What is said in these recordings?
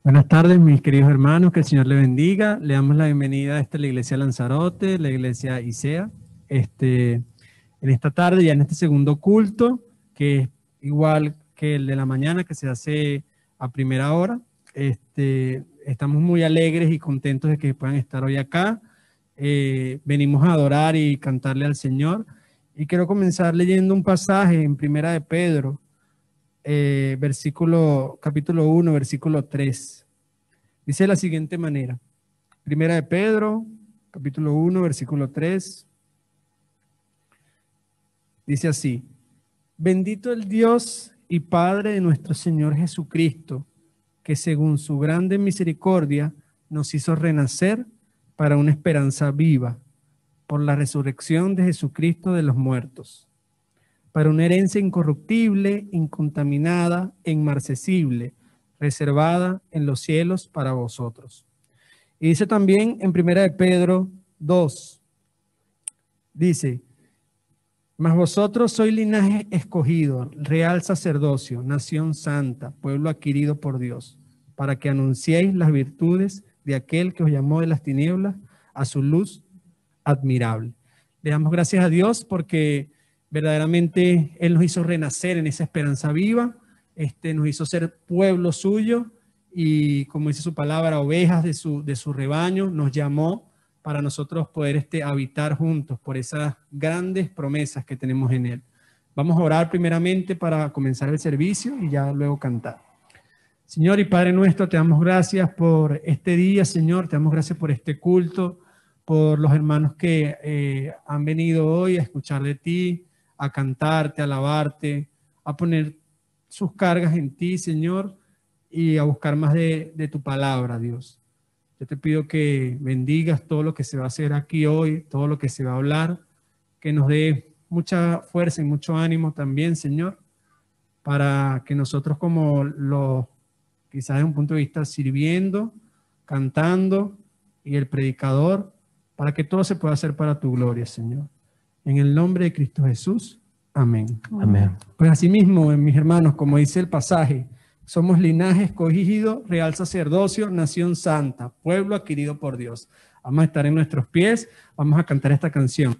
Buenas tardes, mis queridos hermanos, que el Señor le bendiga. Le damos la bienvenida a la iglesia Lanzarote, la iglesia ICEA. En esta tarde, ya en este segundo culto, que es igual que el de la mañana, que se hace a primera hora. Estamos muy alegres y contentos de que puedan estar hoy acá. Venimos a adorar y cantarle al Señor. Y quiero comenzar leyendo un pasaje en Primera de Pedro, capítulo 1, versículo 3. Dice de la siguiente manera. Primera de Pedro, capítulo 1, versículo 3. Dice así: bendito el Dios y Padre de nuestro Señor Jesucristo, que según su grande misericordia nos hizo renacer para una esperanza viva, por la resurrección de Jesucristo de los muertos, para una herencia incorruptible, incontaminada e inmarcesible, reservada en los cielos para vosotros. Y dice también en Primera de Pedro 2, dice: mas vosotros sois linaje escogido, real sacerdocio, nación santa, pueblo adquirido por Dios, para que anunciéis las virtudes de aquel que os llamó de las tinieblas a su luz admirable. Le damos gracias a Dios porque verdaderamente Él nos hizo renacer en esa esperanza viva, nos hizo ser pueblo suyo y, como dice su palabra, ovejas de su rebaño. Nos llamó para nosotros poder habitar juntos por esas grandes promesas que tenemos en Él. Vamos a orar primeramente para comenzar el servicio y ya luego cantar. Señor y Padre nuestro, te damos gracias por este día, Señor. Te damos gracias por este culto, por los hermanos que han venido hoy a escuchar de ti, a cantarte, a alabarte, a poner sus cargas en ti, Señor, y a buscar más de tu palabra, Dios. Yo te pido que bendigas todo lo que se va a hacer aquí hoy, todo lo que se va a hablar, que nos dé mucha fuerza y mucho ánimo también, Señor, para que nosotros quizás desde un punto de vista sirviendo, cantando y el predicador, para que todo se pueda hacer para tu gloria, Señor. En el nombre de Cristo Jesús, amén. Amén. Pues asimismo, mis hermanos, como dice el pasaje, somos linaje escogido, real sacerdocio, nación santa, pueblo adquirido por Dios. Vamos a estar en nuestros pies, vamos a cantar esta canción.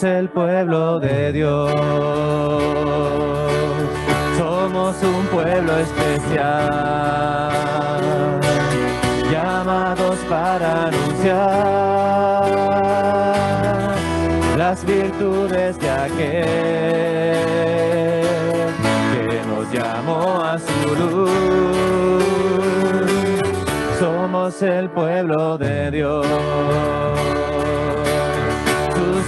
El pueblo de Dios, somos un pueblo especial, llamados para anunciar las virtudes de aquel que nos llamó a su luz. Somos el pueblo de Dios,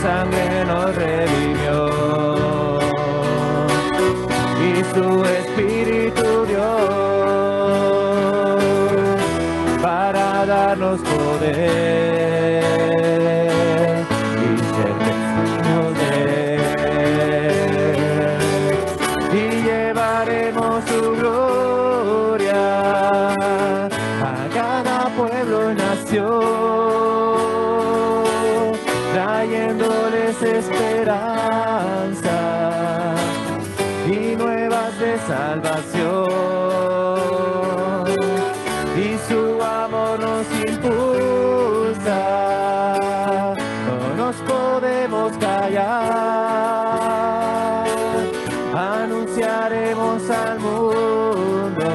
sangre nos redimió y su espíritu dio para darnos poder y ser testigos de él, y llevaremos su gloria a cada pueblo y nación, trayéndoles esperanza y nuevas de salvación, y su amor nos impulsa, no nos podemos callar, anunciaremos al mundo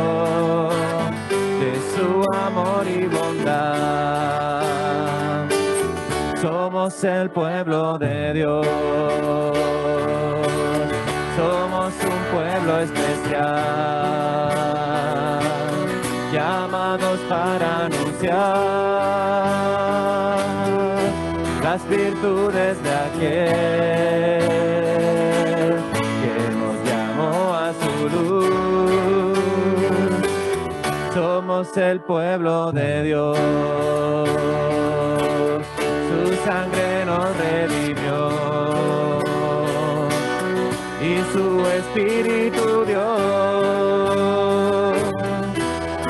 de su amor y bondad. Somos el pueblo de Dios, somos un pueblo especial, llamados para anunciar las virtudes de aquel que nos llamó a su luz. Somos somos el pueblo de Dios. Su sangre nos redimió y su espíritu dio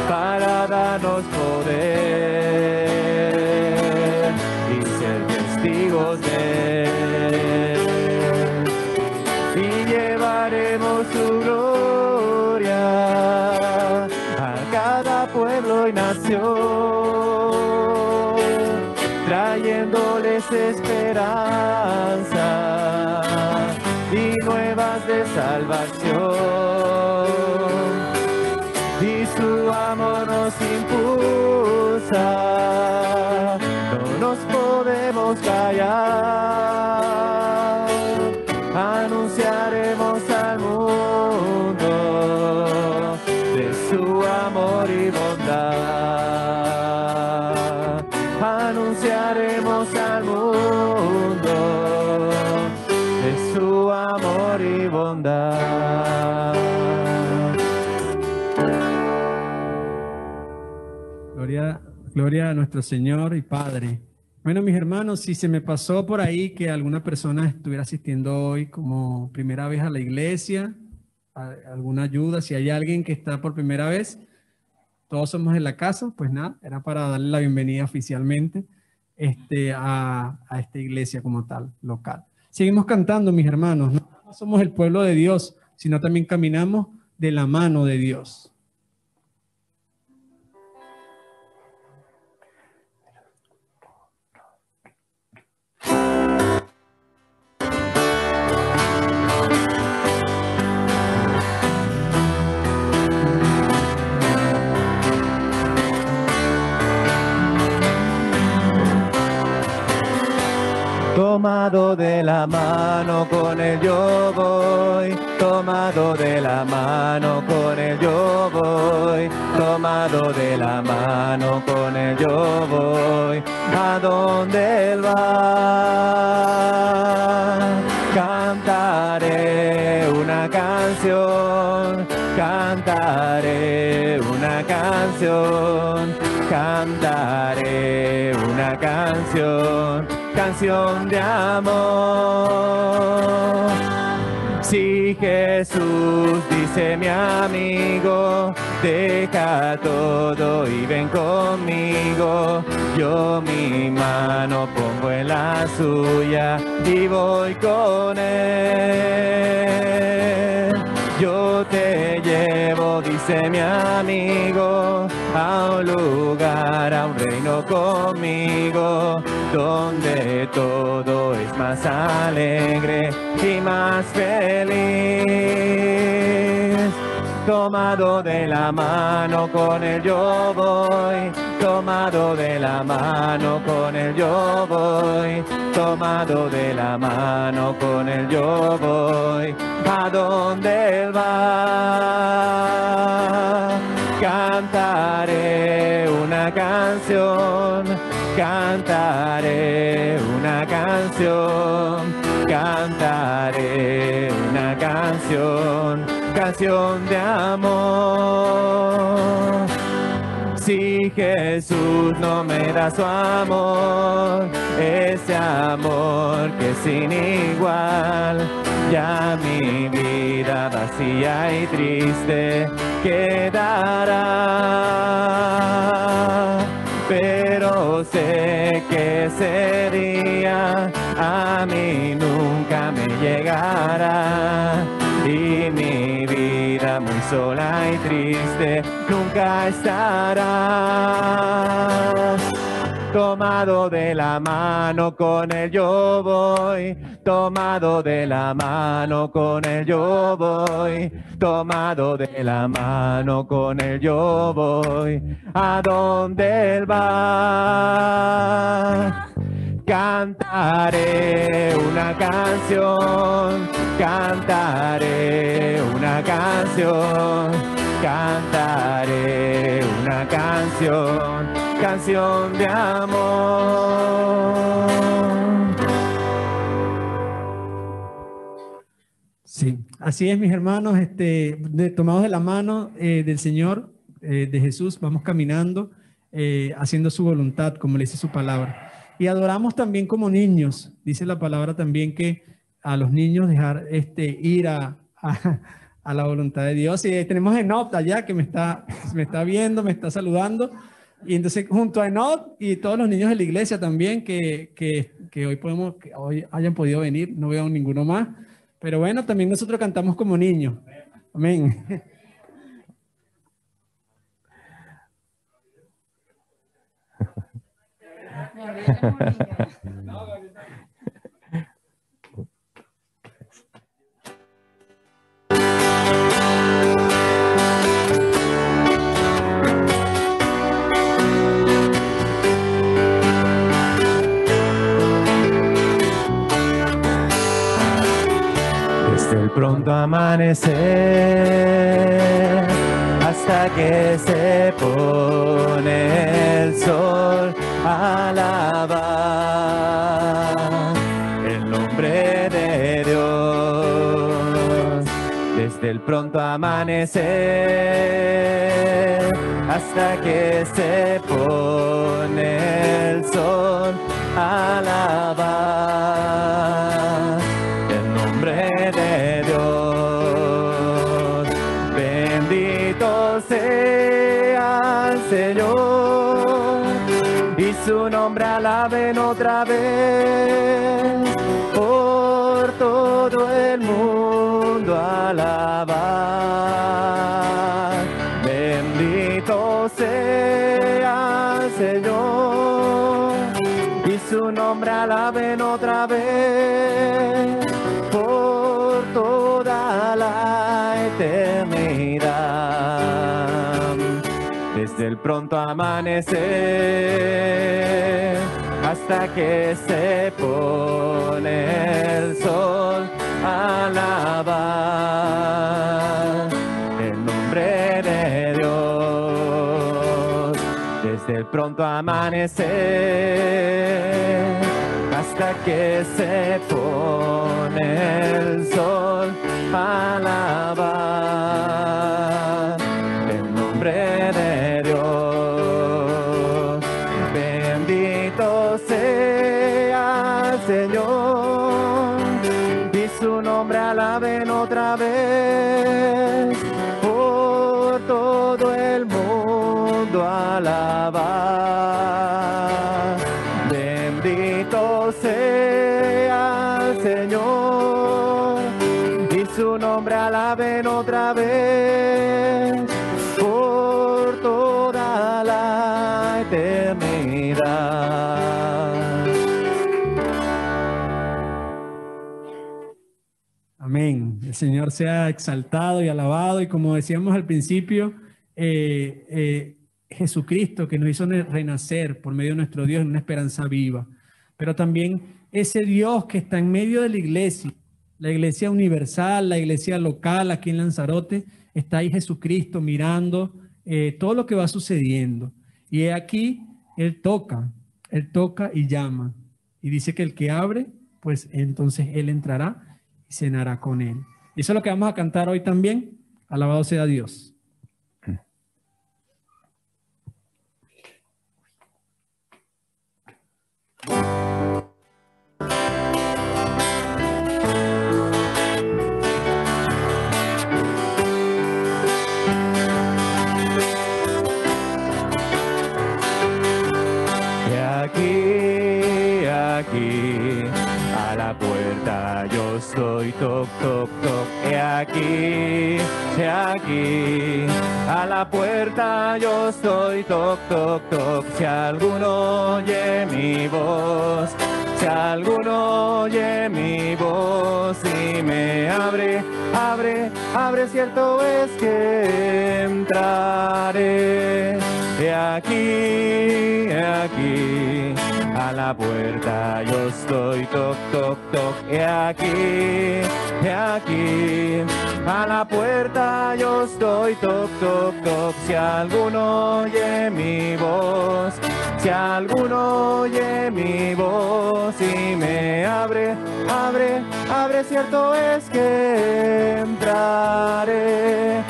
para darnos poder y ser testigos de él. Y llevaremos su gloria a cada pueblo y nación, trayéndoles esperanza y nuevas de salvación. Y su amor nos impulsa, no nos podemos callar, anunciaremos al mundo de su amor y bondad. Anunciaremos al mundo de su amor y bondad. Gloria a nuestro Señor y Padre. Bueno, mis hermanos, si se me pasó por ahí que alguna persona estuviera asistiendo hoy como primera vez a la iglesia, alguna ayuda, si hay alguien que está por primera vez, todos somos en la casa, pues nada, era para darle la bienvenida oficialmente a esta iglesia como tal, local. Seguimos cantando, mis hermanos, no somos el pueblo de Dios, sino también caminamos de la mano de Dios. Tomado de la mano con él yo voy, tomado de la mano con él yo voy, tomado de la mano con él yo voy, a donde él va. Cantaré una canción, cantaré una canción, cantaré una canción, canción de amor. Si Jesús dice mi amigo, deja todo y ven conmigo, yo mi mano pongo en la suya y voy con él. Yo te llevo, dice mi amigo, a un lugar, a un reino conmigo, donde todo es más alegre y más feliz. Tomado de la mano con él yo voy, tomado de la mano con él yo voy, tomado de la mano con él yo voy, a donde él va. Cantaré una canción, cantaré una canción, cantaré una canción, canción de amor. Si Jesús no me da su amor, ese amor que es sin igual, ya mi vida vacía y triste quedará. Pero sé que ese día a mí nunca me llegará, y mi vida muy sola y triste nunca estará. Tomado de la mano con él yo voy, tomado de la mano con él yo voy, tomado de la mano con él yo voy, a donde él va. Cantaré una canción, cantaré una canción, cantaré una canción, canción de amor. Sí, así es, mis hermanos, tomados de la mano del Señor, de Jesús, vamos caminando, haciendo su voluntad, como le dice su palabra. Y adoramos también como niños. Dice la palabra también que a los niños dejar ir a la voluntad de Dios. Y tenemos a Enoch allá que me está viendo, me está saludando. Y entonces junto a Enoch y todos los niños de la iglesia también que hoy hayan podido venir, no veo ninguno más. Pero bueno, también nosotros cantamos como niños. Amén. Desde el pronto amanecer hasta que se pone el sol, alabar el nombre de Dios. Desde el pronto amanecer hasta que se pone el sol, alabar el nombre de Dios. Bendito sea el Señor y su nombre alaben otra vez, por todo el mundo alabar. Bendito sea el Señor y su nombre alaben otra vez, por toda la eternidad. Desde el pronto amanecer hasta que se pone el sol, alabar el nombre de Dios. Desde el pronto amanecer hasta que se pone el sol, alabar el nombre de Dios. Bendito sea el Señor y su nombre alaben otra vez, por todo el mundo alabar. Bendito sea el Señor y su nombre alaben otra vez, por toda la eternidad. Amén. El Señor sea exaltado y alabado. Y como decíamos al principio, Jesucristo que nos hizo renacer por medio de nuestro Dios en una esperanza viva. Pero también ese Dios que está en medio de la iglesia universal, la iglesia local aquí en Lanzarote, está ahí Jesucristo mirando todo lo que va sucediendo. Y aquí Él toca y llama. Y dice que el que abre, pues entonces Él entrará y cenará con Él. Y eso es lo que vamos a cantar hoy también. Alabado sea Dios. Aquí, a la puerta yo estoy, toc, toc, toc. Aquí, a la puerta yo estoy, toc, toc, toc. Si alguno oye mi voz, si alguno oye mi voz y me abre, cierto es que entraré. Aquí, a la puerta yo estoy, toc, toc, toc. Aquí, a la puerta yo estoy, toc, toc, toc. Si alguno oye mi voz, si alguno oye mi voz y me abre, cierto es que entraré.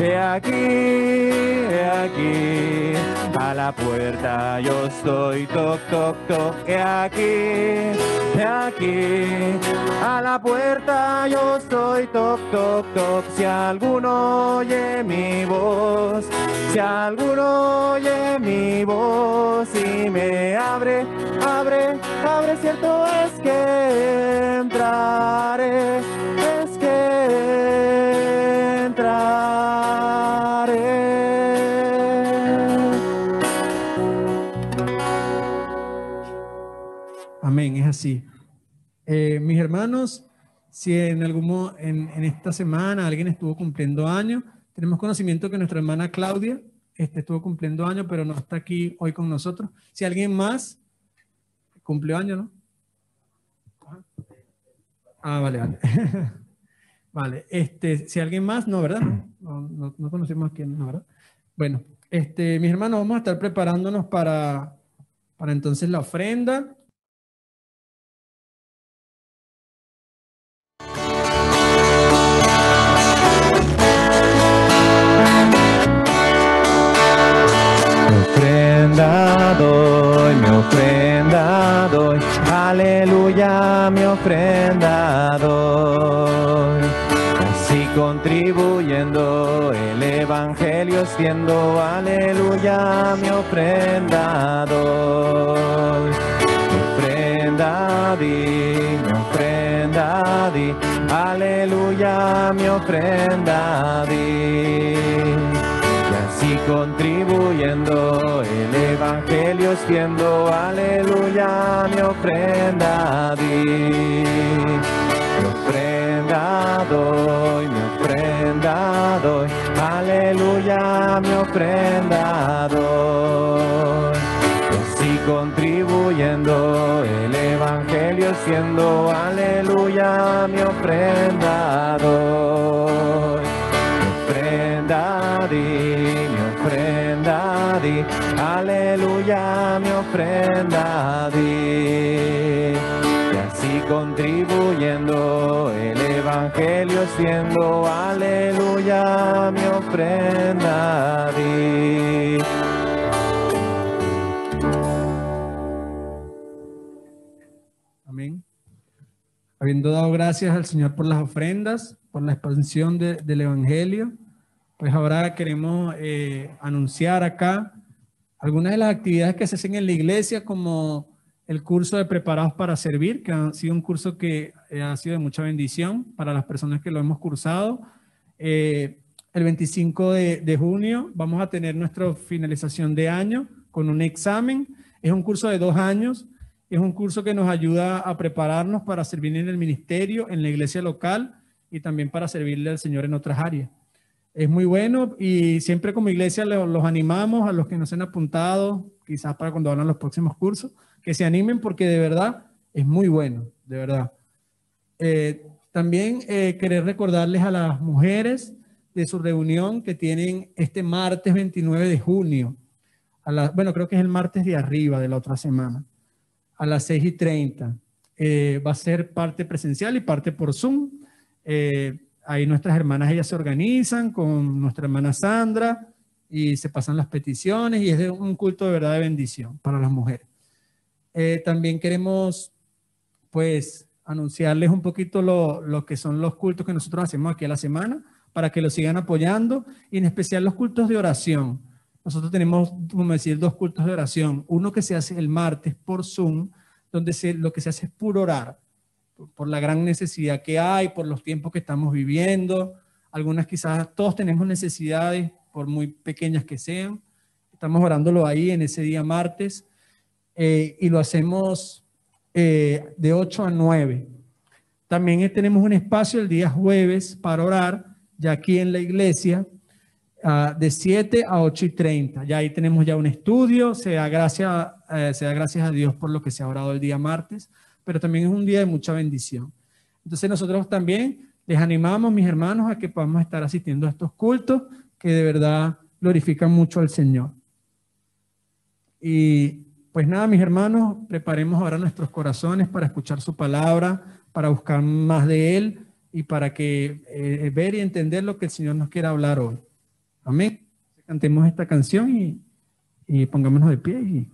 He aquí, a la puerta yo estoy, toc, toc, toc. He aquí, a la puerta yo estoy, toc, toc, toc. Si alguno oye mi voz, si alguno oye mi voz y me abre, abre, abre, cierto es que entraré, es que entraré. Amén, es así. Mis hermanos, si en en esta semana alguien estuvo cumpliendo años, tenemos conocimiento que nuestra hermana Claudia estuvo cumpliendo años, pero no está aquí hoy con nosotros. Si alguien más cumplió años, ¿no? Ah, vale, vale. Vale, si alguien más, no, ¿verdad? No conocemos a quién, no, ¿verdad? Bueno, mis hermanos, vamos a estar preparándonos para entonces la ofrenda. Mi ofrenda doy, aleluya, mi ofrenda doy. Así contribuyendo el evangelio siendo, aleluya, mi ofrenda doy. Mi ofrenda di, aleluya, mi ofrenda di. Y contribuyendo el evangelio siendo, aleluya, mi ofrenda di. Mi ofrenda doy, aleluya, mi ofrenda doy. Y así contribuyendo el evangelio siendo, aleluya, mi ofrenda doy. Mi ofrenda di, aleluya, mi ofrenda di. Y así contribuyendo el evangelio siendo, aleluya, mi ofrenda di. Amén. Habiendo dado gracias al Señor por las ofrendas, por la expansión del evangelio, pues ahora queremos anunciar acá algunas de las actividades que se hacen en la iglesia, como el curso de Preparados para Servir, que ha sido un curso que ha sido de mucha bendición para las personas que lo hemos cursado. El 25 de junio vamos a tener nuestra finalización de año con un examen. Es un curso de 2 años. Es un curso que nos ayuda a prepararnos para servir en el ministerio, en la iglesia local y también para servirle al Señor en otras áreas. Es muy bueno y siempre como iglesia los animamos a los que nos han apuntado, quizás para cuando hagan los próximos cursos, que se animen porque de verdad es muy bueno, de verdad. También querer recordarles a las mujeres de su reunión que tienen este martes 29 de junio, bueno, creo que es el martes de arriba de la otra semana, a las 6:30. Va a ser parte presencial y parte por Zoom. Ahí nuestras hermanas, ellas se organizan con nuestra hermana Sandra y se pasan las peticiones y es un culto de verdad de bendición para las mujeres. También queremos pues anunciarles un poquito lo que son los cultos que nosotros hacemos aquí a la semana para que los sigan apoyando y en especial los cultos de oración. Nosotros tenemos, como decir, 2 cultos de oración. Uno que se hace el martes por Zoom, donde lo que se hace es puro orar. Por la gran necesidad que hay, por los tiempos que estamos viviendo. Algunas quizás, todos tenemos necesidades, por muy pequeñas que sean. Estamos orándolo ahí en ese día martes y lo hacemos de 8 a 9. También tenemos un espacio el día jueves para orar, ya aquí en la iglesia, de 7 a 8:30. Ya ahí tenemos ya un estudio, se da gracias a Dios por lo que se ha orado el día martes, pero también es un día de mucha bendición. Entonces nosotros también les animamos, mis hermanos, a que podamos estar asistiendo a estos cultos que de verdad glorifican mucho al Señor. Y pues nada, mis hermanos, preparemos ahora nuestros corazones para escuchar su palabra, para buscar más de Él y para que ver y entender lo que el Señor nos quiere hablar hoy. Amén. Cantemos esta canción y pongámonos de pie.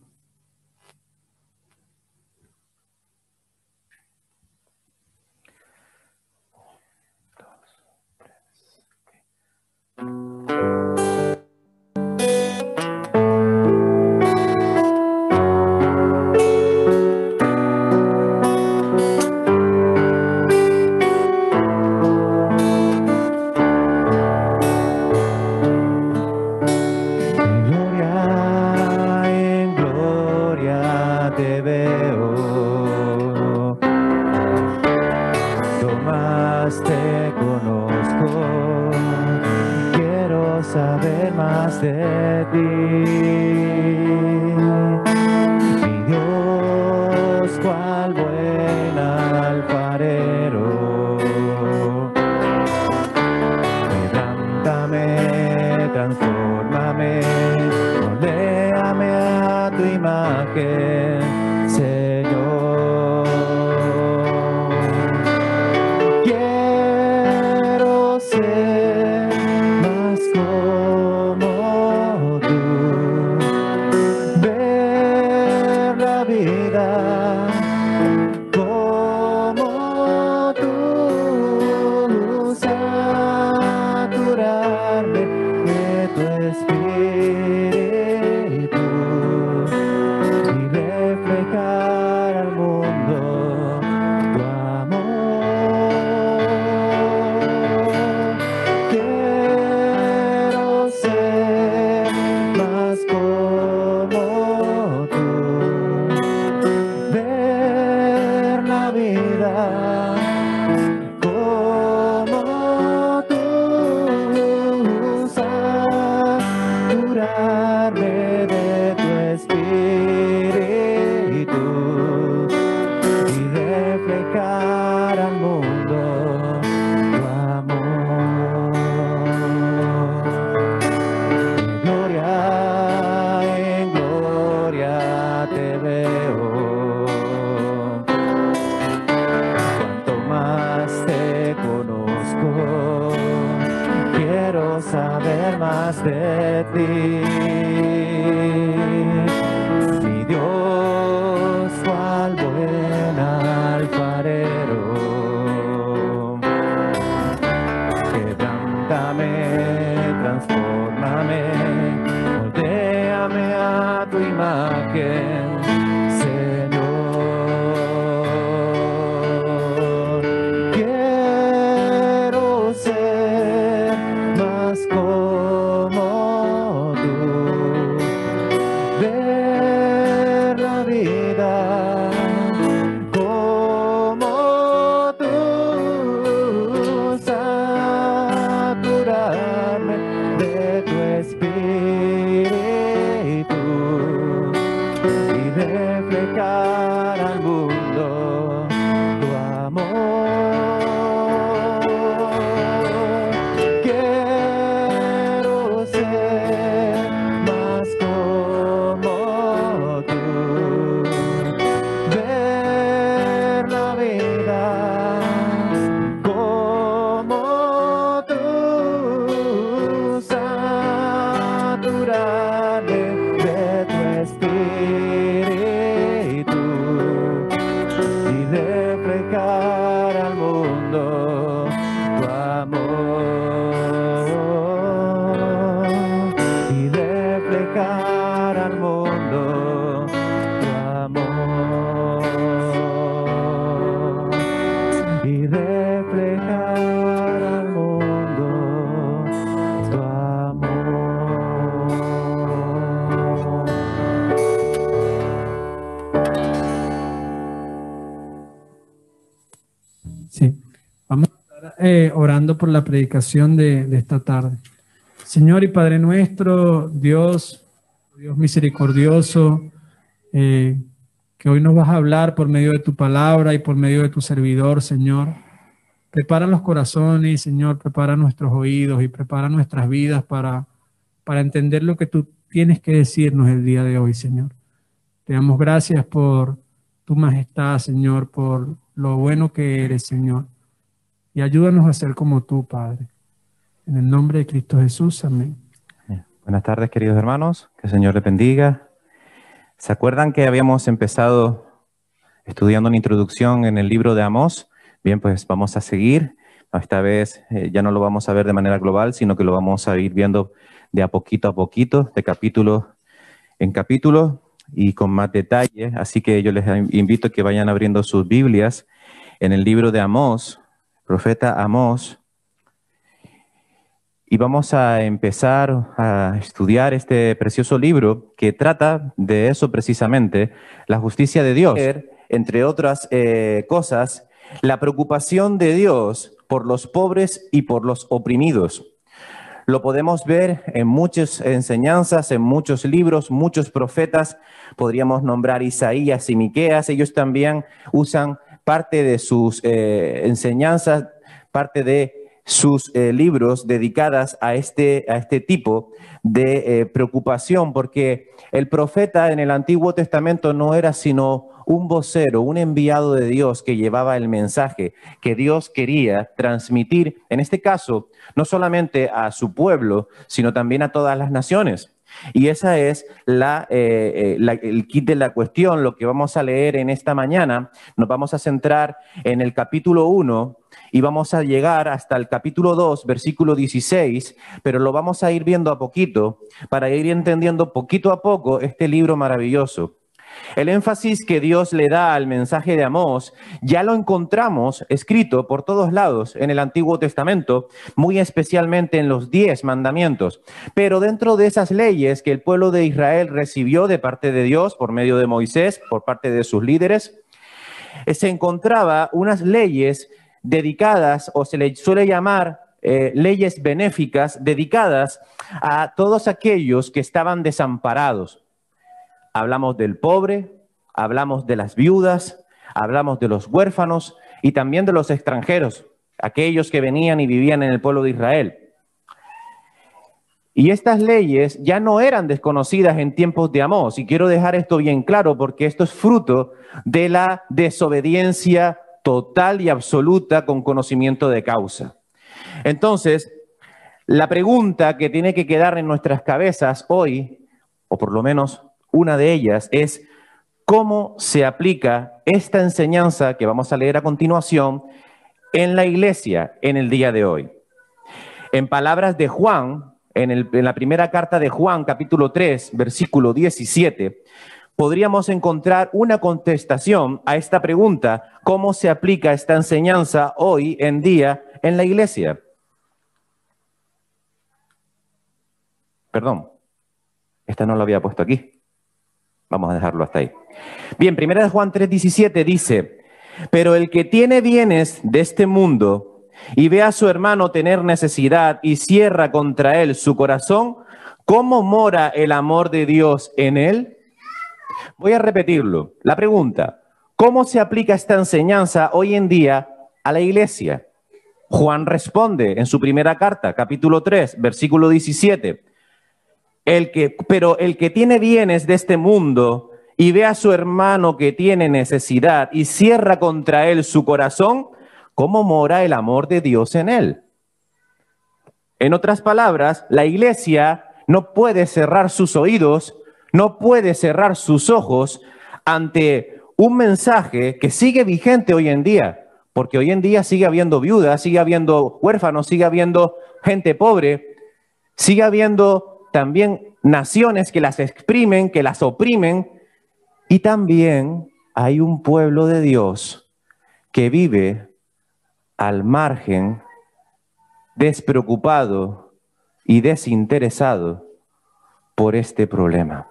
Orando por la predicación de esta tarde. Señor y Padre nuestro, Dios misericordioso, que hoy nos vas a hablar por medio de tu palabra y por medio de tu servidor, Señor. Prepara los corazones, Señor, prepara nuestros oídos y prepara nuestras vidas para entender lo que tú tienes que decirnos el día de hoy, Señor. Te damos gracias por tu majestad, Señor, por lo bueno que eres, Señor. Y ayúdanos a ser como tú, Padre. En el nombre de Cristo Jesús, amén. Buenas tardes, queridos hermanos. Que el Señor les bendiga. ¿Se acuerdan que habíamos empezado estudiando una introducción en el libro de Amós? Bien, pues vamos a seguir. Esta vez ya no lo vamos a ver de manera global, sino que lo vamos a ir viendo de a poquito, de capítulo en capítulo y con más detalle. Así que yo les invito a que vayan abriendo sus Biblias en el libro de Amós, profeta Amós. Y vamos a empezar a estudiar este precioso libro que trata de eso precisamente, la justicia de Dios. Entre otras cosas, la preocupación de Dios por los pobres y por los oprimidos. Lo podemos ver en muchas enseñanzas, en muchos libros, muchos profetas. Podríamos nombrar Isaías y Miqueas. Ellos también usan parte de sus enseñanzas, parte de sus libros dedicadas a este tipo de preocupación, porque el profeta en el Antiguo Testamento no era sino un vocero, un enviado de Dios que llevaba el mensaje que Dios quería transmitir, en este caso, no solamente a su pueblo, sino también a todas las naciones. Y esa es el kit de la cuestión, lo que vamos a leer en esta mañana. Nos vamos a centrar en el capítulo 1 y vamos a llegar hasta el capítulo 2, versículo 16, pero lo vamos a ir viendo a poquito para ir entendiendo poquito a poco este libro maravilloso. El énfasis que Dios le da al mensaje de Amós ya lo encontramos escrito por todos lados en el Antiguo Testamento, muy especialmente en los 10 mandamientos. Pero dentro de esas leyes que el pueblo de Israel recibió de parte de Dios por medio de Moisés, por parte de sus líderes, se encontraba unas leyes dedicadas, o se le suele llamar leyes benéficas, dedicadas a todos aquellos que estaban desamparados. Hablamos del pobre, hablamos de las viudas, hablamos de los huérfanos y también de los extranjeros, aquellos que venían y vivían en el pueblo de Israel. Y estas leyes ya no eran desconocidas en tiempos de Amós, y quiero dejar esto bien claro porque esto es fruto de la desobediencia total y absoluta con conocimiento de causa. Entonces, la pregunta que tiene que quedar en nuestras cabezas hoy, o por lo menos una de ellas, es cómo se aplica esta enseñanza que vamos a leer a continuación en la iglesia en el día de hoy. En palabras de Juan, en la primera carta de Juan, capítulo 3, versículo 17, podríamos encontrar una contestación a esta pregunta: ¿cómo se aplica esta enseñanza hoy en día en la iglesia? Perdón, esta no lo había puesto aquí. Vamos a dejarlo hasta ahí. Bien, primera de Juan 3:17 dice: pero el que tiene bienes de este mundo y ve a su hermano tener necesidad y cierra contra él su corazón, ¿cómo mora el amor de Dios en él? Voy a repetirlo. La pregunta: ¿cómo se aplica esta enseñanza hoy en día a la iglesia? Juan responde en su primera carta, capítulo 3, versículo 17. Pero el que tiene bienes de este mundo y ve a su hermano que tiene necesidad y cierra contra él su corazón, ¿cómo mora el amor de Dios en él? En otras palabras, la iglesia no puede cerrar sus oídos, no puede cerrar sus ojos ante un mensaje que sigue vigente hoy en día, porque hoy en día sigue habiendo viudas, sigue habiendo huérfanos, sigue habiendo gente pobre, sigue habiendo también naciones que las exprimen, que las oprimen, y también hay un pueblo de Dios que vive al margen, despreocupado y desinteresado por este problema.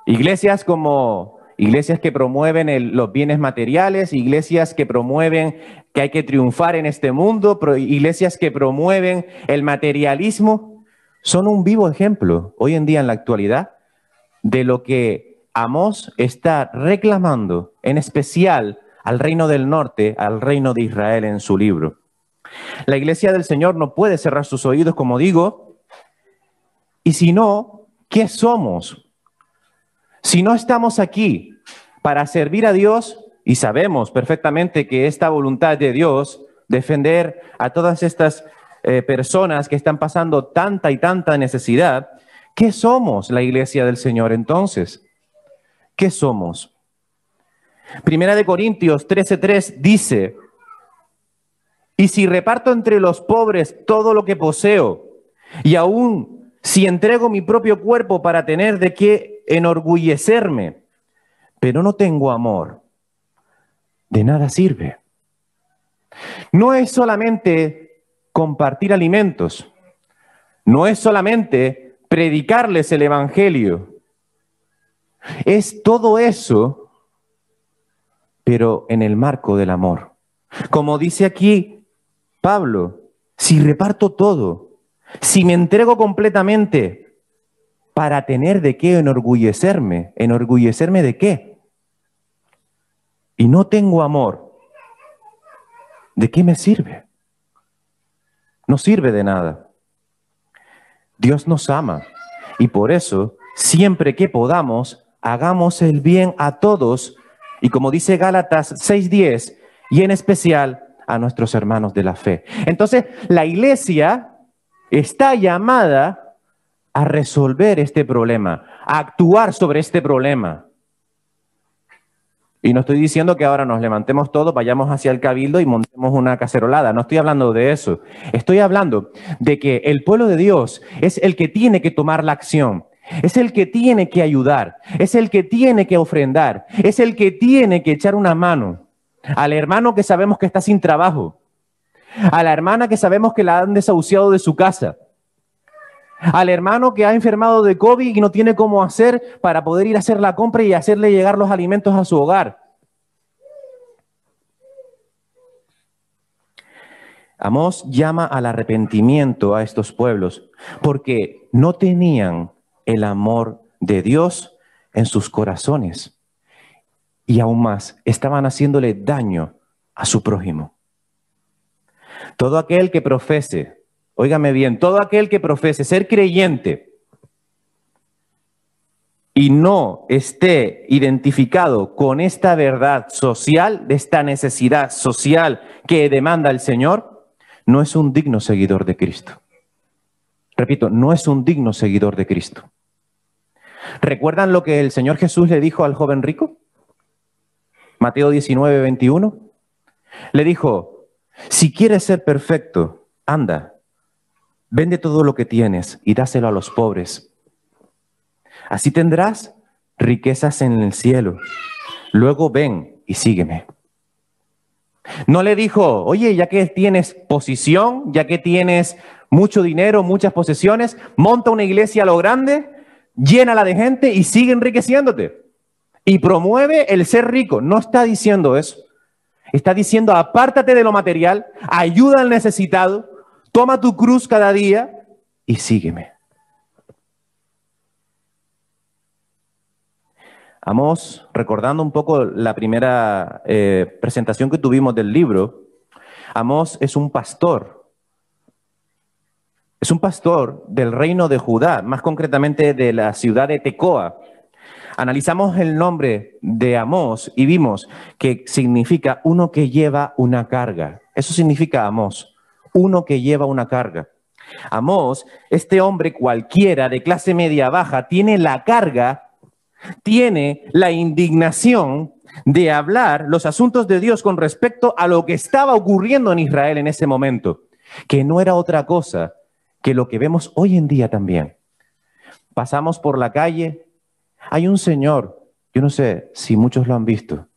Iglesias que promueven los bienes materiales, iglesias que promueven que hay que triunfar en este mundo, iglesias que promueven el materialismo, son un vivo ejemplo hoy en día en la actualidad de lo que Amós está reclamando, en especial al reino del norte, al reino de Israel en su libro. La iglesia del Señor no puede cerrar sus oídos, como digo, y si no, ¿qué somos? Si no estamos aquí para servir a Dios, y sabemos perfectamente que esta voluntad de Dios, defender a todas estas personas que están pasando tanta y tanta necesidad. ¿Qué somos la iglesia del Señor entonces? ¿Qué somos? Primera de Corintios 13:3 dice: y si reparto entre los pobres todo lo que poseo, y aún si entrego mi propio cuerpo para tener de qué enorgullecerme, pero no tengo amor, de nada sirve. No es solamente compartir alimentos, no es solamente predicarles el evangelio, es todo eso, pero en el marco del amor. Como dice aquí Pablo, si reparto todo, si me entrego completamente para tener de qué enorgullecerme, ¿enorgullecerme de qué? Y no tengo amor, ¿de qué me sirve? No sirve de nada. Dios nos ama y por eso, siempre que podamos, hagamos el bien a todos y como dice Gálatas 6:10, y en especial a nuestros hermanos de la fe. Entonces, la iglesia está llamada a resolver este problema, a actuar sobre este problema. Y no estoy diciendo que ahora nos levantemos todos, vayamos hacia el cabildo y montemos una cacerolada. No estoy hablando de eso. Estoy hablando de que el pueblo de Dios es el que tiene que tomar la acción. Es el que tiene que ayudar. Es el que tiene que ofrendar. Es el que tiene que echar una mano al hermano que sabemos que está sin trabajo. A la hermana que sabemos que la han desahuciado de su casa. Al hermano que ha enfermado de COVID y no tiene cómo hacer para poder ir a hacer la compra y hacerle llegar los alimentos a su hogar. Amós llama al arrepentimiento a estos pueblos porque no tenían el amor de Dios en sus corazones y aún más estaban haciéndole daño a su prójimo. Todo aquel que profese, óigame bien, todo aquel que profese ser creyente y no esté identificado con esta verdad social, de esta necesidad social que demanda el Señor, no es un digno seguidor de Cristo. Repito, no es un digno seguidor de Cristo. ¿Recuerdan lo que el Señor Jesús le dijo al joven rico? Mateo 19:21. Le dijo, si quieres ser perfecto, anda, vende todo lo que tienes y dáselo a los pobres. Así tendrás riquezas en el cielo. Luego ven y sígueme. No le dijo, oye, ya que tienes posición, ya que tienes mucho dinero, muchas posesiones, monta una iglesia a lo grande, llénala de gente y sigue enriqueciéndote. Y promueve el ser rico. No está diciendo eso. Está diciendo, apártate de lo material, ayuda al necesitado, toma tu cruz cada día y sígueme. Amós, recordando un poco la primera presentación que tuvimos del libro, Amós es un pastor. Es un pastor del reino de Judá, más concretamente de la ciudad de Tecoa. Analizamos el nombre de Amós y vimos que significa uno que lleva una carga. Eso significa Amós, uno que lleva una carga. Amós, este hombre cualquiera de clase media baja, tiene la carga, tiene la indignación de hablar los asuntos de Dios con respecto a lo que estaba ocurriendo en Israel en ese momento, que no era otra cosa que lo que vemos hoy en día también. Pasamos por la calle, hay un señor, yo no sé si muchos lo han visto,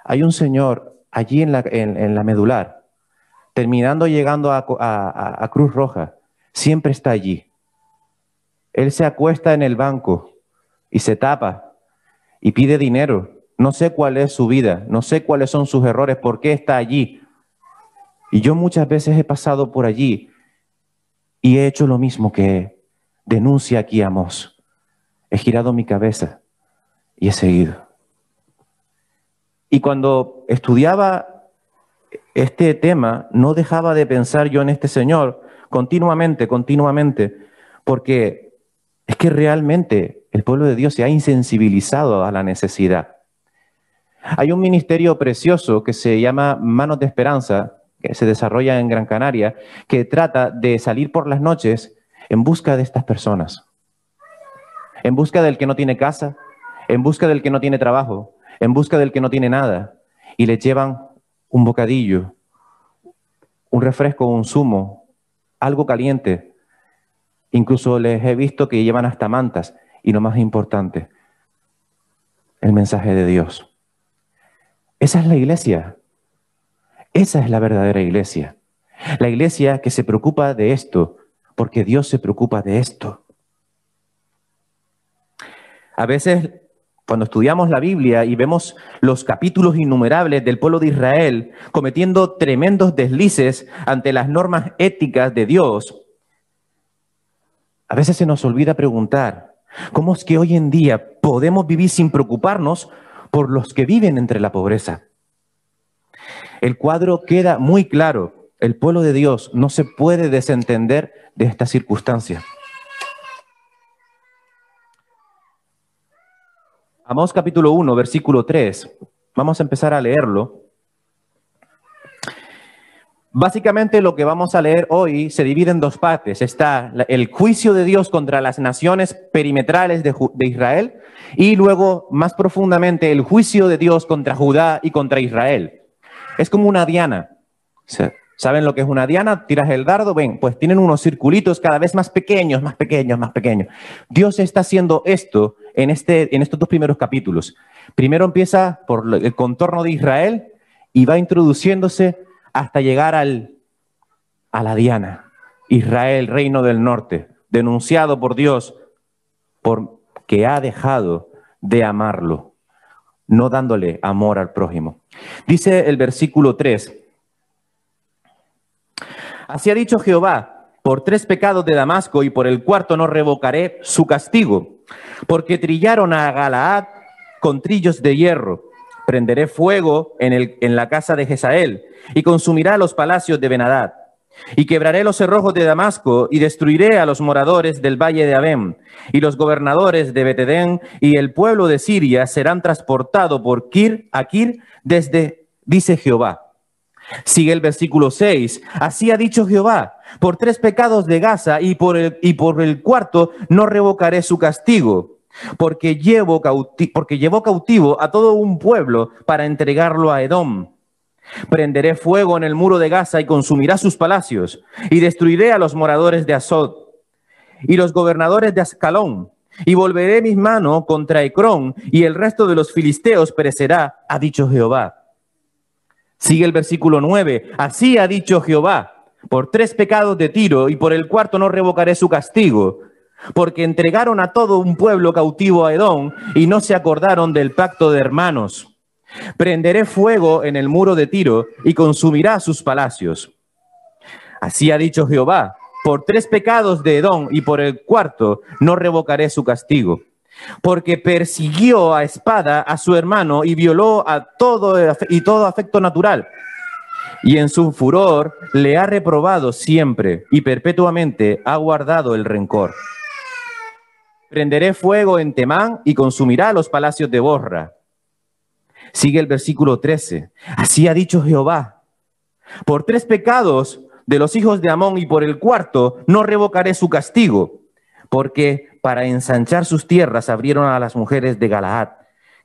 hay un señor allí en la medular, terminando llegando a Cruz Roja, siempre está allí. Él se acuesta en el banco y se tapa y pide dinero. No sé cuál es su vida, no sé cuáles son sus errores, por qué está allí. Y yo muchas veces he pasado por allí y he hecho lo mismo que denuncia aquí Amós. He girado mi cabeza y he seguido. Y cuando estudiaba este tema, no dejaba de pensar yo en este señor continuamente, porque es que realmente el pueblo de Dios se ha insensibilizado a la necesidad. Hay un ministerio precioso que se llama Manos de Esperanza, que se desarrolla en Gran Canaria, que trata de salir por las noches en busca de estas personas. En busca del que no tiene casa, en busca del que no tiene trabajo, en busca del que no tiene nada. Y le llevan un bocadillo, un refresco, un zumo, algo caliente. Incluso les he visto que llevan hasta mantas. Y lo más importante, el mensaje de Dios. Esa es la iglesia. Esa es la verdadera iglesia. La iglesia que se preocupa de esto, porque Dios se preocupa de esto. A veces, cuando estudiamos la Biblia y vemos los capítulos innumerables del pueblo de Israel cometiendo tremendos deslices ante las normas éticas de Dios, a veces se nos olvida preguntar, ¿cómo es que hoy en día podemos vivir sin preocuparnos por los que viven entre la pobreza? El cuadro queda muy claro. El pueblo de Dios no se puede desentender de esta circunstancia. Amós capítulo 1, versículo 3. Vamos a empezar a leerlo. Básicamente lo que vamos a leer hoy se divide en dos partes. Está el juicio de Dios contra las naciones perimetrales de Israel y luego, más profundamente, el juicio de Dios contra Judá y contra Israel. Es como una diana. ¿Saben lo que es una diana? Tiras el dardo, ven, pues tienen unos circulitos cada vez más pequeños, más pequeños, más pequeños. Dios está haciendo esto en estos dos primeros capítulos. Primero empieza por el contorno de Israel y va introduciéndose hasta llegar a la diana. Israel, reino del norte, denunciado por Dios porque ha dejado de amarlo, no dándole amor al prójimo. Dice el versículo 3. Así ha dicho Jehová, por 3 pecados de Damasco y por el cuarto no revocaré su castigo, porque trillaron a Galaad con trillos de hierro. Prenderé fuego en la casa de Jezael y consumirá los palacios de Ben-Hadad. Y quebraré los cerrojos de Damasco y destruiré a los moradores del valle de Abem. Y los gobernadores de Betedén y el pueblo de Siria serán transportados por Kir a Kir dice Jehová. Sigue el versículo 6. Así ha dicho Jehová, por 3 pecados de Gaza y por el cuarto no revocaré su castigo, porque llevó cautivo a todo un pueblo para entregarlo a Edom. Prenderé fuego en el muro de Gaza y consumirá sus palacios, y destruiré a los moradores de Asod y los gobernadores de Ascalón, y volveré mis manos contra Ecrón, y el resto de los filisteos perecerá, ha dicho Jehová. Sigue el versículo 9. Así ha dicho Jehová, por 3 pecados de Tiro y por el cuarto no revocaré su castigo, porque entregaron a todo un pueblo cautivo a Edom y no se acordaron del pacto de hermanos. Prenderé fuego en el muro de Tiro y consumirá sus palacios. Así ha dicho Jehová, por 3 pecados de Edom y por el cuarto no revocaré su castigo, porque persiguió a espada a su hermano y violó a todo afecto natural. Y en su furor le ha reprobado siempre y perpetuamente ha guardado el rencor. Prenderé fuego en Temán y consumirá los palacios de Borra. Sigue el versículo 13. Así ha dicho Jehová, por 3 pecados de los hijos de Amón y por el cuarto no revocaré su castigo, porque para ensanchar sus tierras abrieron a las mujeres de Galaad,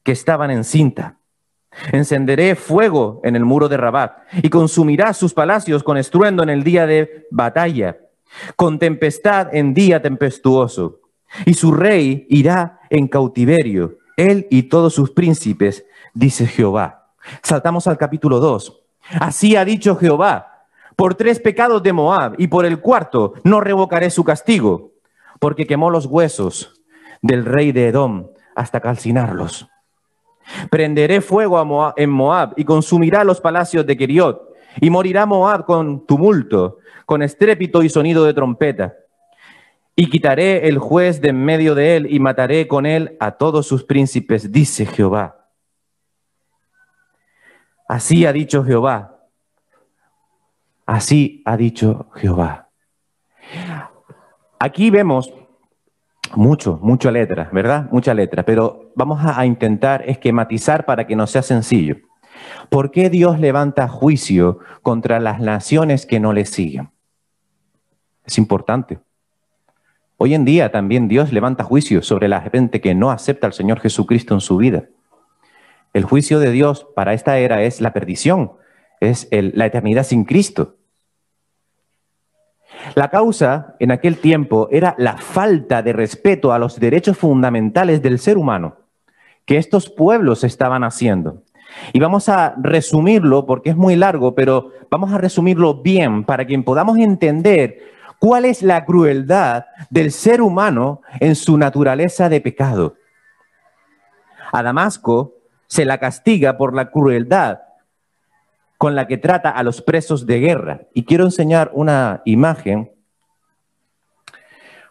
que estaban encinta. Encenderé fuego en el muro de Rabat, y consumirá sus palacios con estruendo en el día de batalla, con tempestad en día tempestuoso. Y su rey irá en cautiverio, él y todos sus príncipes, dice Jehová. Saltamos al capítulo 2. Así ha dicho Jehová, por 3 pecados de Moab y por el cuarto no revocaré su castigo, porque quemó los huesos del rey de Edom hasta calcinarlos. Prenderé fuego en Moab y consumirá los palacios de Keriot, y morirá Moab con tumulto, con estrépito y sonido de trompeta. Y quitaré el juez de en medio de él y mataré con él a todos sus príncipes, dice Jehová. Así ha dicho Jehová. Así ha dicho Jehová. Aquí vemos mucha letra, ¿verdad? Mucha letra, pero vamos a intentar esquematizar para que nos sea sencillo. ¿Por qué Dios levanta juicio contra las naciones que no le siguen? Es importante. Hoy en día también Dios levanta juicio sobre la gente que no acepta al Señor Jesucristo en su vida. El juicio de Dios para esta era es la perdición, es la eternidad sin Cristo. La causa en aquel tiempo era la falta de respeto a los derechos fundamentales del ser humano que estos pueblos estaban haciendo. Y vamos a resumirlo porque es muy largo, pero vamos a resumirlo bien para que podamos entender cuál es la crueldad del ser humano en su naturaleza de pecado. A Damasco se la castiga por la crueldad con la que trata a los presos de guerra. Y quiero enseñar una imagen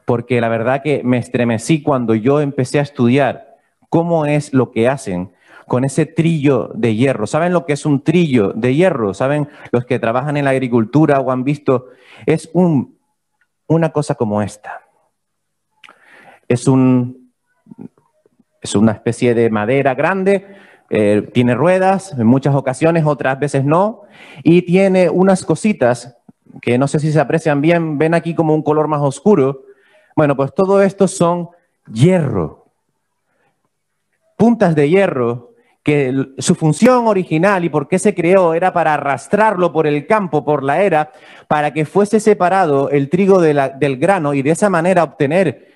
porque la verdad que me estremecí cuando yo empecé a estudiar cómo es lo que hacen con ese trillo de hierro. ¿Saben lo que es un trillo de hierro? ¿Saben los que trabajan en la agricultura o han visto? Es una cosa como esta. Es una especie de madera grande, tiene ruedas, en muchas ocasiones, otras veces no, y tiene unas cositas que no sé si se aprecian bien, ven aquí como un color más oscuro. Bueno, pues todo esto son hierro, puntas de hierro, que su función original y por qué se creó era para arrastrarlo por el campo, por la era, para que fuese separado el trigo del grano y de esa manera obtener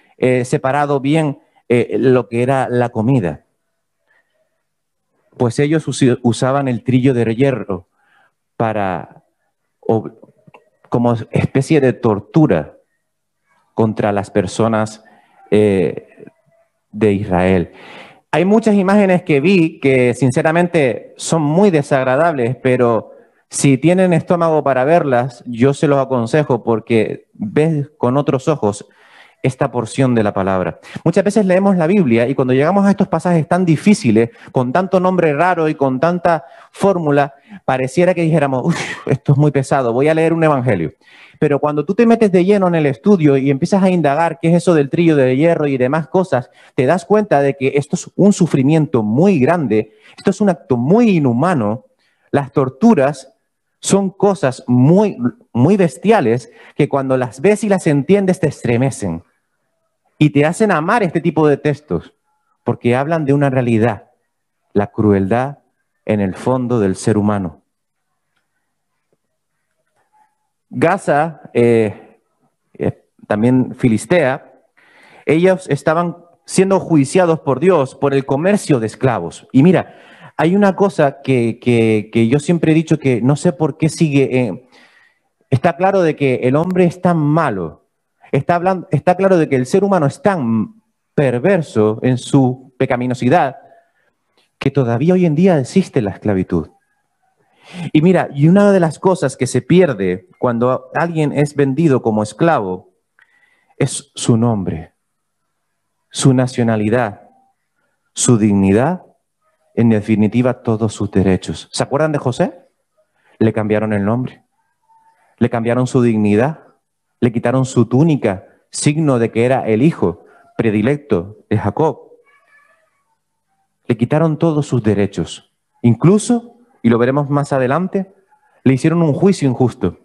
separado bien lo que era la comida. Pues ellos usaban el trillo de hierro como especie de tortura contra las personas de Israel. Hay muchas imágenes que vi que sinceramente son muy desagradables, pero si tienen estómago para verlas, yo se los aconsejo porque ves con otros ojos esta porción de la palabra. Muchas veces leemos la Biblia y cuando llegamos a estos pasajes tan difíciles, con tanto nombre raro y con tanta fórmula, pareciera que dijéramos, esto es muy pesado, voy a leer un evangelio. Pero cuando tú te metes de lleno en el estudio y empiezas a indagar qué es eso del trillo de hierro y demás cosas, te das cuenta de que esto es un sufrimiento muy grande, esto es un acto muy inhumano. Las torturas son cosas muy, muy bestiales que cuando las ves y las entiendes te estremecen. Y te hacen amar este tipo de textos, porque hablan de una realidad, la crueldad en el fondo del ser humano. Gaza, también Filistea, ellos estaban siendo juiciados por Dios por el comercio de esclavos. Y mira, hay una cosa que yo siempre he dicho que no sé por qué sigue. Está claro de que el hombre es tan malo. Está claro de que el ser humano es tan perverso en su pecaminosidad que todavía hoy en día existe la esclavitud. Y mira, y una de las cosas que se pierde cuando alguien es vendido como esclavo es su nombre, su nacionalidad, su dignidad, en definitiva todos sus derechos. ¿Se acuerdan de José? Le cambiaron el nombre, le cambiaron su dignidad. Le quitaron su túnica, signo de que era el hijo predilecto de Jacob. Le quitaron todos sus derechos. Incluso, y lo veremos más adelante, le hicieron un juicio injusto.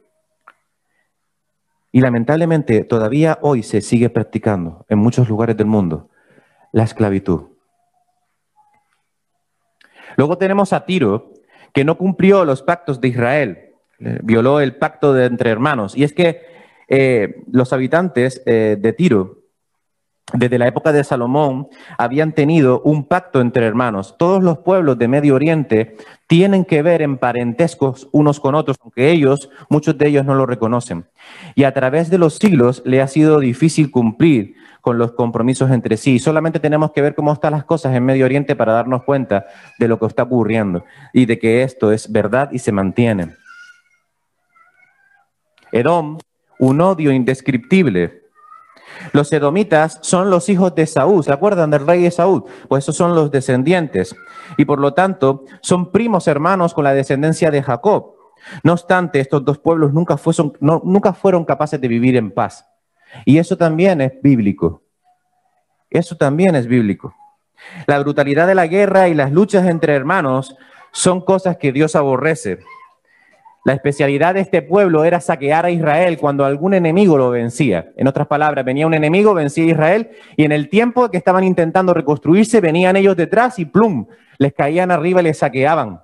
Y lamentablemente todavía hoy se sigue practicando en muchos lugares del mundo la esclavitud. Luego tenemos a Tiro, que no cumplió los pactos de Israel, violó el pacto entre hermanos. Y es que los habitantes de Tiro, desde la época de Salomón, habían tenido un pacto entre hermanos. Todos los pueblos de Medio Oriente tienen que ver en parentescos unos con otros, aunque muchos de ellos no lo reconocen. Y a través de los siglos le ha sido difícil cumplir con los compromisos entre sí. Solamente tenemos que ver cómo están las cosas en Medio Oriente para darnos cuenta de lo que está ocurriendo y de que esto es verdad y se mantiene. Edom, un odio indescriptible. Los edomitas son los hijos de Saúl. ¿Se acuerdan del rey de Saúl? Pues esos son los descendientes. Y por lo tanto, son primos hermanos con la descendencia de Jacob. No obstante, estos dos pueblos nunca fueron capaces de vivir en paz. Y eso también es bíblico. Eso también es bíblico. La brutalidad de la guerra y las luchas entre hermanos son cosas que Dios aborrece. La especialidad de este pueblo era saquear a Israel cuando algún enemigo lo vencía. En otras palabras, venía un enemigo, vencía a Israel, y en el tiempo que estaban intentando reconstruirse, venían ellos detrás y ¡plum!, les caían arriba y les saqueaban.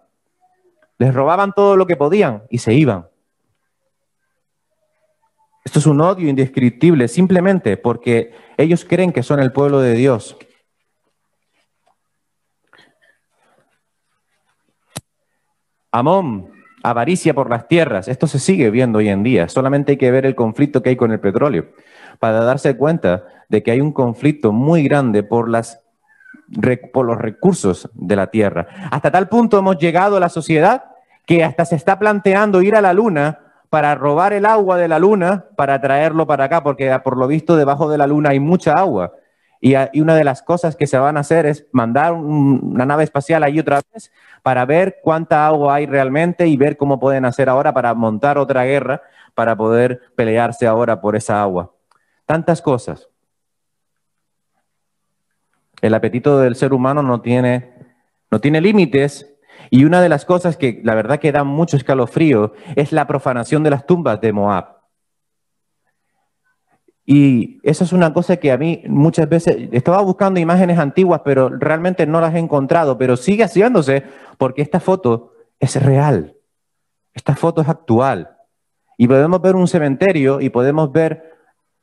Les robaban todo lo que podían y se iban. Esto es un odio indescriptible, simplemente porque ellos creen que son el pueblo de Dios. Amón, avaricia por las tierras. Esto se sigue viendo hoy en día. Solamente hay que ver el conflicto que hay con el petróleo para darse cuenta de que hay un conflicto muy grande por los recursos de la tierra. Hasta tal punto hemos llegado a la sociedad que hasta se está planteando ir a la luna para robar el agua de la luna para traerlo para acá, porque por lo visto debajo de la luna hay mucha agua. Y una de las cosas que se van a hacer es mandar una nave espacial ahí otra vez para ver cuánta agua hay realmente y ver cómo pueden hacer ahora para montar otra guerra para poder pelearse ahora por esa agua. Tantas cosas. El apetito del ser humano no tiene límites. Y una de las cosas que la verdad que da mucho escalofrío es la profanación de las tumbas de Moab. Y eso es una cosa que a mí muchas veces, estaba buscando imágenes antiguas, pero realmente no las he encontrado, pero sigue haciéndose porque esta foto es real. Esta foto es actual. Y podemos ver un cementerio y podemos ver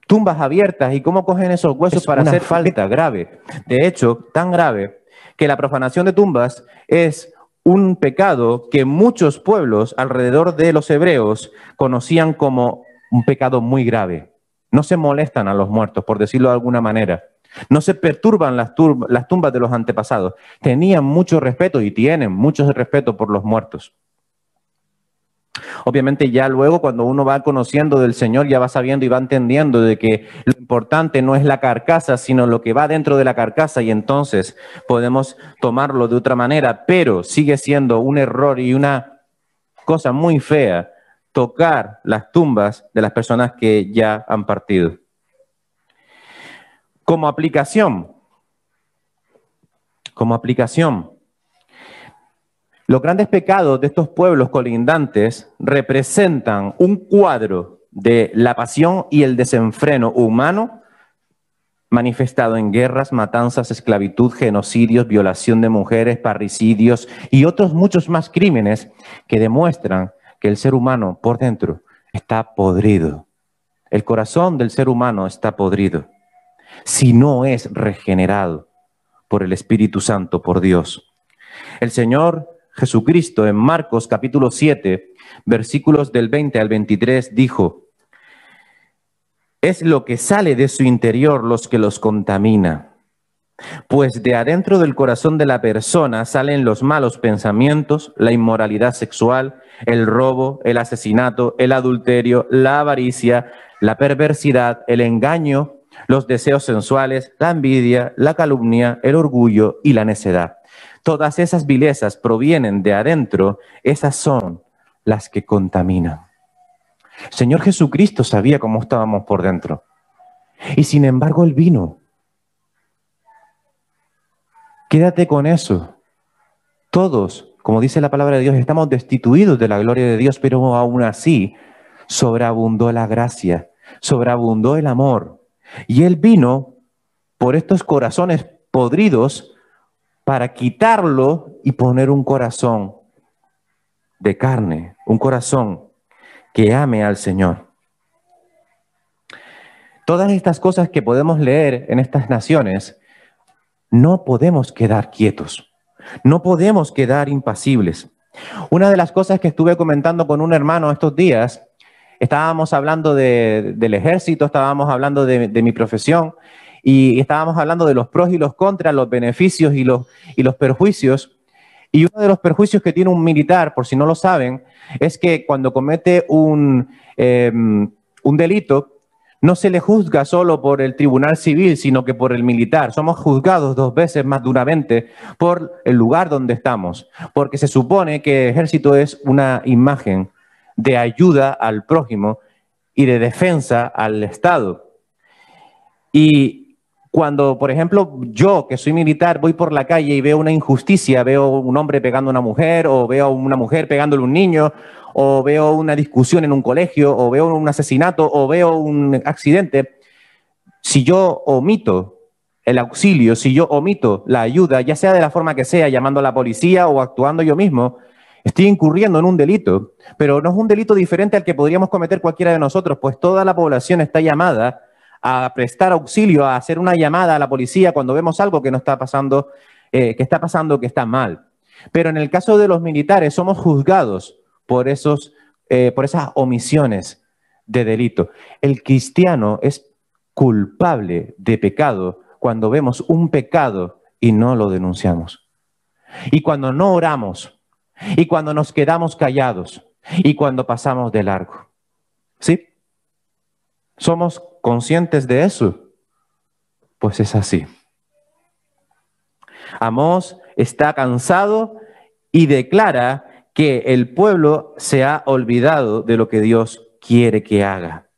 tumbas abiertas y cómo cogen esos huesos para hacer falta grave. De hecho, tan grave que la profanación de tumbas es un pecado que muchos pueblos alrededor de los hebreos conocían como un pecado muy grave. No se molestan a los muertos, por decirlo de alguna manera. No se perturban las tumbas de los antepasados. Tenían mucho respeto y tienen mucho respeto por los muertos. Obviamente ya luego cuando uno va conociendo del Señor ya va sabiendo y va entendiendo de que lo importante no es la carcasa, sino lo que va dentro de la carcasa, y entonces podemos tomarlo de otra manera, pero sigue siendo un error y una cosa muy fea tocar las tumbas de las personas que ya han partido. Como aplicación, los grandes pecados de estos pueblos colindantes representan un cuadro de la pasión y el desenfreno humano manifestado en guerras, matanzas, esclavitud, genocidios, violación de mujeres, parricidios y otros muchos más crímenes que demuestran que el ser humano por dentro está podrido. El corazón del ser humano está podrido si no es regenerado por el Espíritu Santo, por Dios. El Señor Jesucristo en Marcos capítulo 7, versículos del 20 al 23 dijo: es lo que sale de su interior los que los contamina. Pues de adentro del corazón de la persona salen los malos pensamientos, la inmoralidad sexual, el robo, el asesinato, el adulterio, la avaricia, la perversidad, el engaño, los deseos sensuales, la envidia, la calumnia, el orgullo y la necedad. Todas esas vilezas provienen de adentro, esas son las que contaminan. El Señor Jesucristo sabía cómo estábamos por dentro. Y sin embargo, Él vino. Quédate con eso. Todos, como dice la palabra de Dios, estamos destituidos de la gloria de Dios, pero aún así sobreabundó la gracia, sobreabundó el amor. Y Él vino por estos corazones podridos para quitarlo y poner un corazón de carne, un corazón que ame al Señor. Todas estas cosas que podemos leer en estas naciones, no podemos quedar quietos, no podemos quedar impasibles. Una de las cosas que estuve comentando con un hermano estos días, estábamos hablando del ejército, estábamos hablando de mi profesión y estábamos hablando de los pros y los contras, los beneficios y los perjuicios. Y uno de los perjuicios que tiene un militar, por si no lo saben, es que cuando comete un delito, no se le juzga solo por el tribunal civil, sino que por el militar. Somos juzgados 2 veces más duramente por el lugar donde estamos, porque se supone que el ejército es una imagen de ayuda al prójimo y de defensa al Estado. Y Cuando, por ejemplo, yo, que soy militar, voy por la calle y veo una injusticia, veo un hombre pegando a una mujer, o veo a una mujer pegándole a un niño, o veo una discusión en un colegio, o veo un asesinato, o veo un accidente, si yo omito el auxilio, si yo omito la ayuda, ya sea de la forma que sea, llamando a la policía o actuando yo mismo, estoy incurriendo en un delito, pero no es un delito diferente al que podríamos cometer cualquiera de nosotros, pues toda la población está llamada a prestar auxilio, a hacer una llamada a la policía cuando vemos algo que no está pasando, que está mal. Pero en el caso de los militares somos juzgados por esas omisiones de delito. El cristiano es culpable de pecado cuando vemos un pecado y no lo denunciamos. Y cuando no oramos, y cuando nos quedamos callados, y cuando pasamos de largo. ¿Sí? ¿Somos conscientes de eso? Pues es así. Amós está cansado y declara que el pueblo se ha olvidado de lo que Dios quiere que haga.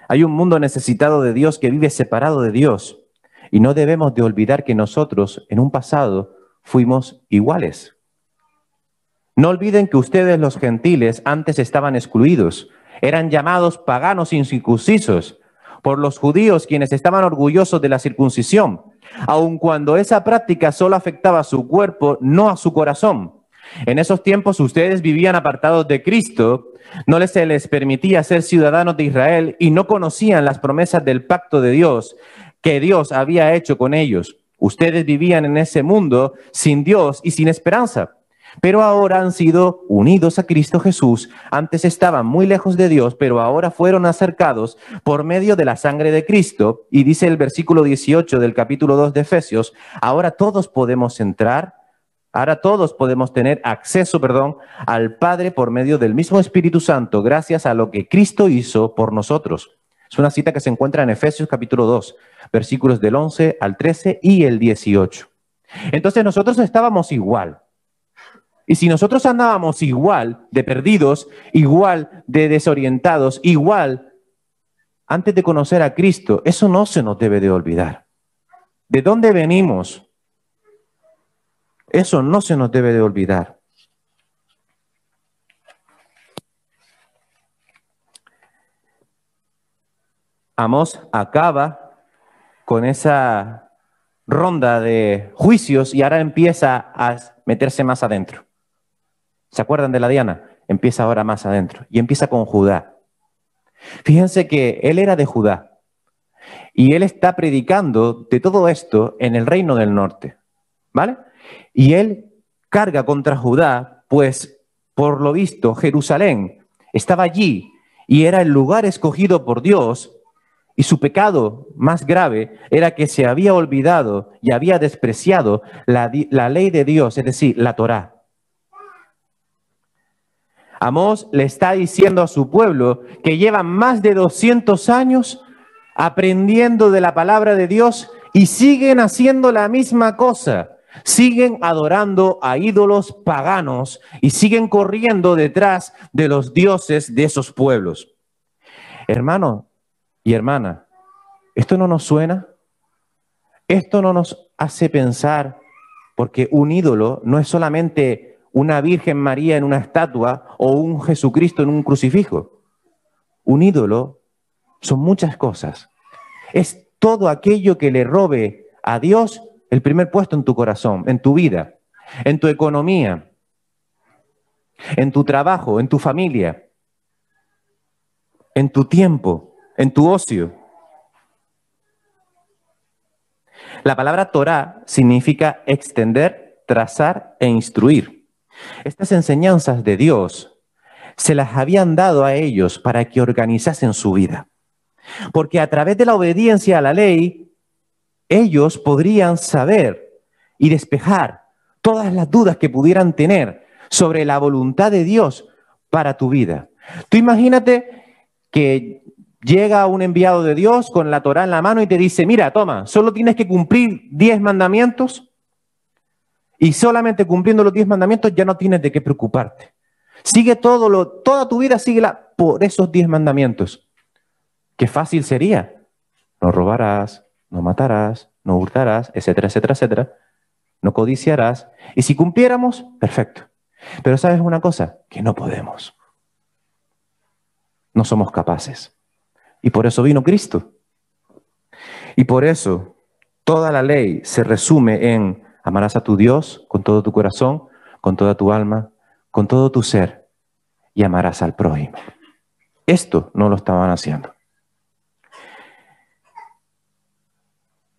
Hay un mundo necesitado de Dios que vive separado de Dios. Y no debemos de olvidar que nosotros en un pasado fuimos iguales. No olviden que ustedes los gentiles antes estaban excluidos. Eran llamados paganos incircuncisos por los judíos, quienes estaban orgullosos de la circuncisión, aun cuando esa práctica solo afectaba a su cuerpo, no a su corazón. En esos tiempos ustedes vivían apartados de Cristo, no se les permitía ser ciudadanos de Israel y no conocían las promesas del pacto de Dios que Dios había hecho con ellos. Ustedes vivían en ese mundo sin Dios y sin esperanza. Pero ahora han sido unidos a Cristo Jesús. Antes estaban muy lejos de Dios, pero ahora fueron acercados por medio de la sangre de Cristo. Y dice el versículo 18 del capítulo 2 de Efesios, ahora todos podemos tener acceso, al Padre por medio del mismo Espíritu Santo, gracias a lo que Cristo hizo por nosotros. Es una cita que se encuentra en Efesios capítulo 2, versículos del 11 al 13 y el 18. Entonces nosotros estábamos igual. Y si nosotros andábamos igual de perdidos, igual de desorientados, igual antes de conocer a Cristo, eso no se nos debe de olvidar. ¿De dónde venimos? Eso no se nos debe de olvidar. Amós acaba con esa ronda de juicios y ahora empieza a meterse más adentro. ¿Se acuerdan de la Diana? Empieza ahora más adentro y empieza con Judá. Fíjense que él era de Judá y él está predicando de todo esto en el reino del norte, ¿vale? Y él carga contra Judá, pues por lo visto Jerusalén estaba allí y era el lugar escogido por Dios, y su pecado más grave era que se había olvidado y había despreciado la ley de Dios, es decir, la Torá. Amós le está diciendo a su pueblo que llevan más de 200 años aprendiendo de la palabra de Dios y siguen haciendo la misma cosa. Siguen adorando a ídolos paganos y siguen corriendo detrás de los dioses de esos pueblos. Hermano y hermana, ¿esto no nos suena? ¿Esto no nos hace pensar? Porque un ídolo no es solamente una Virgen María en una estatua o un Jesucristo en un crucifijo. Un ídolo son muchas cosas. Es todo aquello que le robe a Dios el primer puesto en tu corazón, en tu vida, en tu economía, en tu trabajo, en tu familia, en tu tiempo, en tu ocio. La palabra Torá significa extender, trazar e instruir. Estas enseñanzas de Dios se las habían dado a ellos para que organizasen su vida. Porque a través de la obediencia a la ley, ellos podrían saber y despejar todas las dudas que pudieran tener sobre la voluntad de Dios para tu vida. Tú imagínate que llega un enviado de Dios con la Torá en la mano y te dice, mira, toma, solo tienes que cumplir 10 mandamientos y solamente cumpliendo los 10 mandamientos ya no tienes de qué preocuparte. Sigue toda tu vida, síguela por esos 10 mandamientos. Qué fácil sería. no robarás, no matarás, no hurtarás, etcétera, etcétera, etcétera. No codiciarás. Y si cumpliéramos, perfecto. Pero ¿sabes una cosa? Que no podemos. No somos capaces. Y por eso vino Cristo. Y por eso toda la ley se resume en amarás a tu Dios con todo tu corazón, con toda tu alma, con todo tu ser, y amarás al prójimo. Esto no lo estaban haciendo.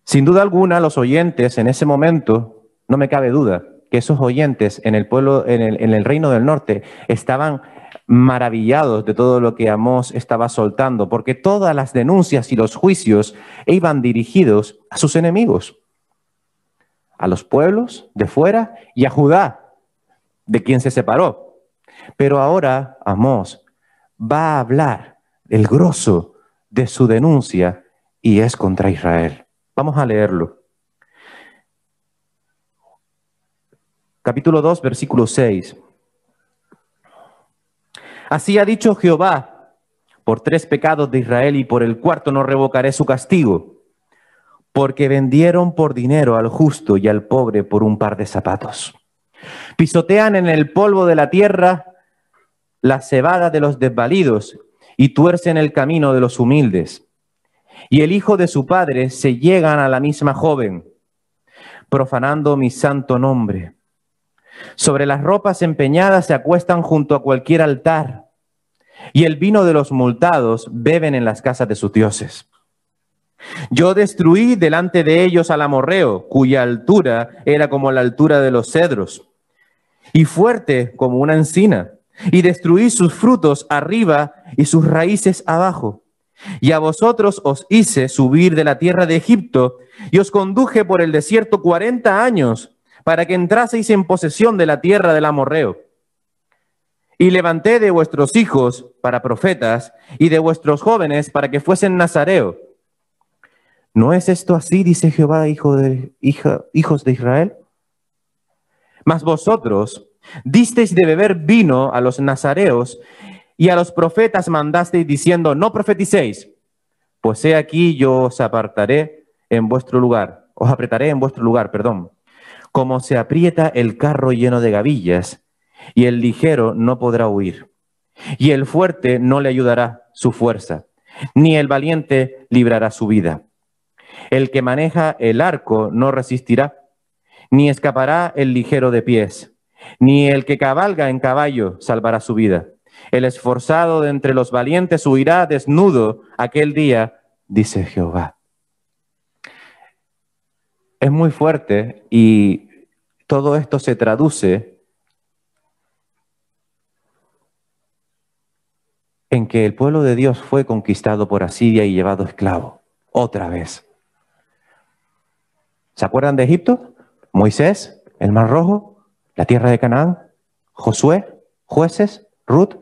Sin duda alguna, los oyentes en ese momento, no me cabe duda, que esos oyentes en el pueblo, en el reino del norte, estaban maravillados de todo lo que Amós estaba soltando, porque todas las denuncias y los juicios iban dirigidos a sus enemigos, a los pueblos de fuera y a Judá, de quien se separó. Pero ahora Amós va a hablar el grosso de su denuncia y es contra Israel. Vamos a leerlo. Capítulo 2, versículo 6. Así ha dicho Jehová, por 3 pecados de Israel y por el 4º no revocaré su castigo, porque vendieron por dinero al justo y al pobre por un par de zapatos. Pisotean en el polvo de la tierra la cebada de los desvalidos y tuercen el camino de los humildes. Y el hijo de su padre se llegan a la misma joven, profanando mi santo nombre. Sobre las ropas empeñadas se acuestan junto a cualquier altar, y el vino de los multados beben en las casas de sus dioses. Yo destruí delante de ellos al amorreo, cuya altura era como la altura de los cedros, y fuerte como una encina, y destruí sus frutos arriba y sus raíces abajo. Y a vosotros os hice subir de la tierra de Egipto, y os conduje por el desierto 40 años, para que entraseis en posesión de la tierra del amorreo. Y levanté de vuestros hijos para profetas, y de vuestros jóvenes para que fuesen nazareos. ¿No es esto así, dice Jehová, hijos de Israel? Mas vosotros disteis de beber vino a los nazareos, y a los profetas mandasteis diciendo, no profeticéis, pues he aquí yo os apretaré en vuestro lugar, como se aprieta el carro lleno de gavillas, y el ligero no podrá huir, y el fuerte no le ayudará su fuerza, ni el valiente librará su vida. El que maneja el arco no resistirá, ni escapará el ligero de pies, ni el que cabalga en caballo salvará su vida. El esforzado de entre los valientes huirá desnudo aquel día, dice Jehová. Es muy fuerte y todo esto se traduce en que el pueblo de Dios fue conquistado por Asiria y llevado esclavo, otra vez. ¿Se acuerdan de Egipto? Moisés, el Mar Rojo, la tierra de Canaán, Josué, jueces, Ruth.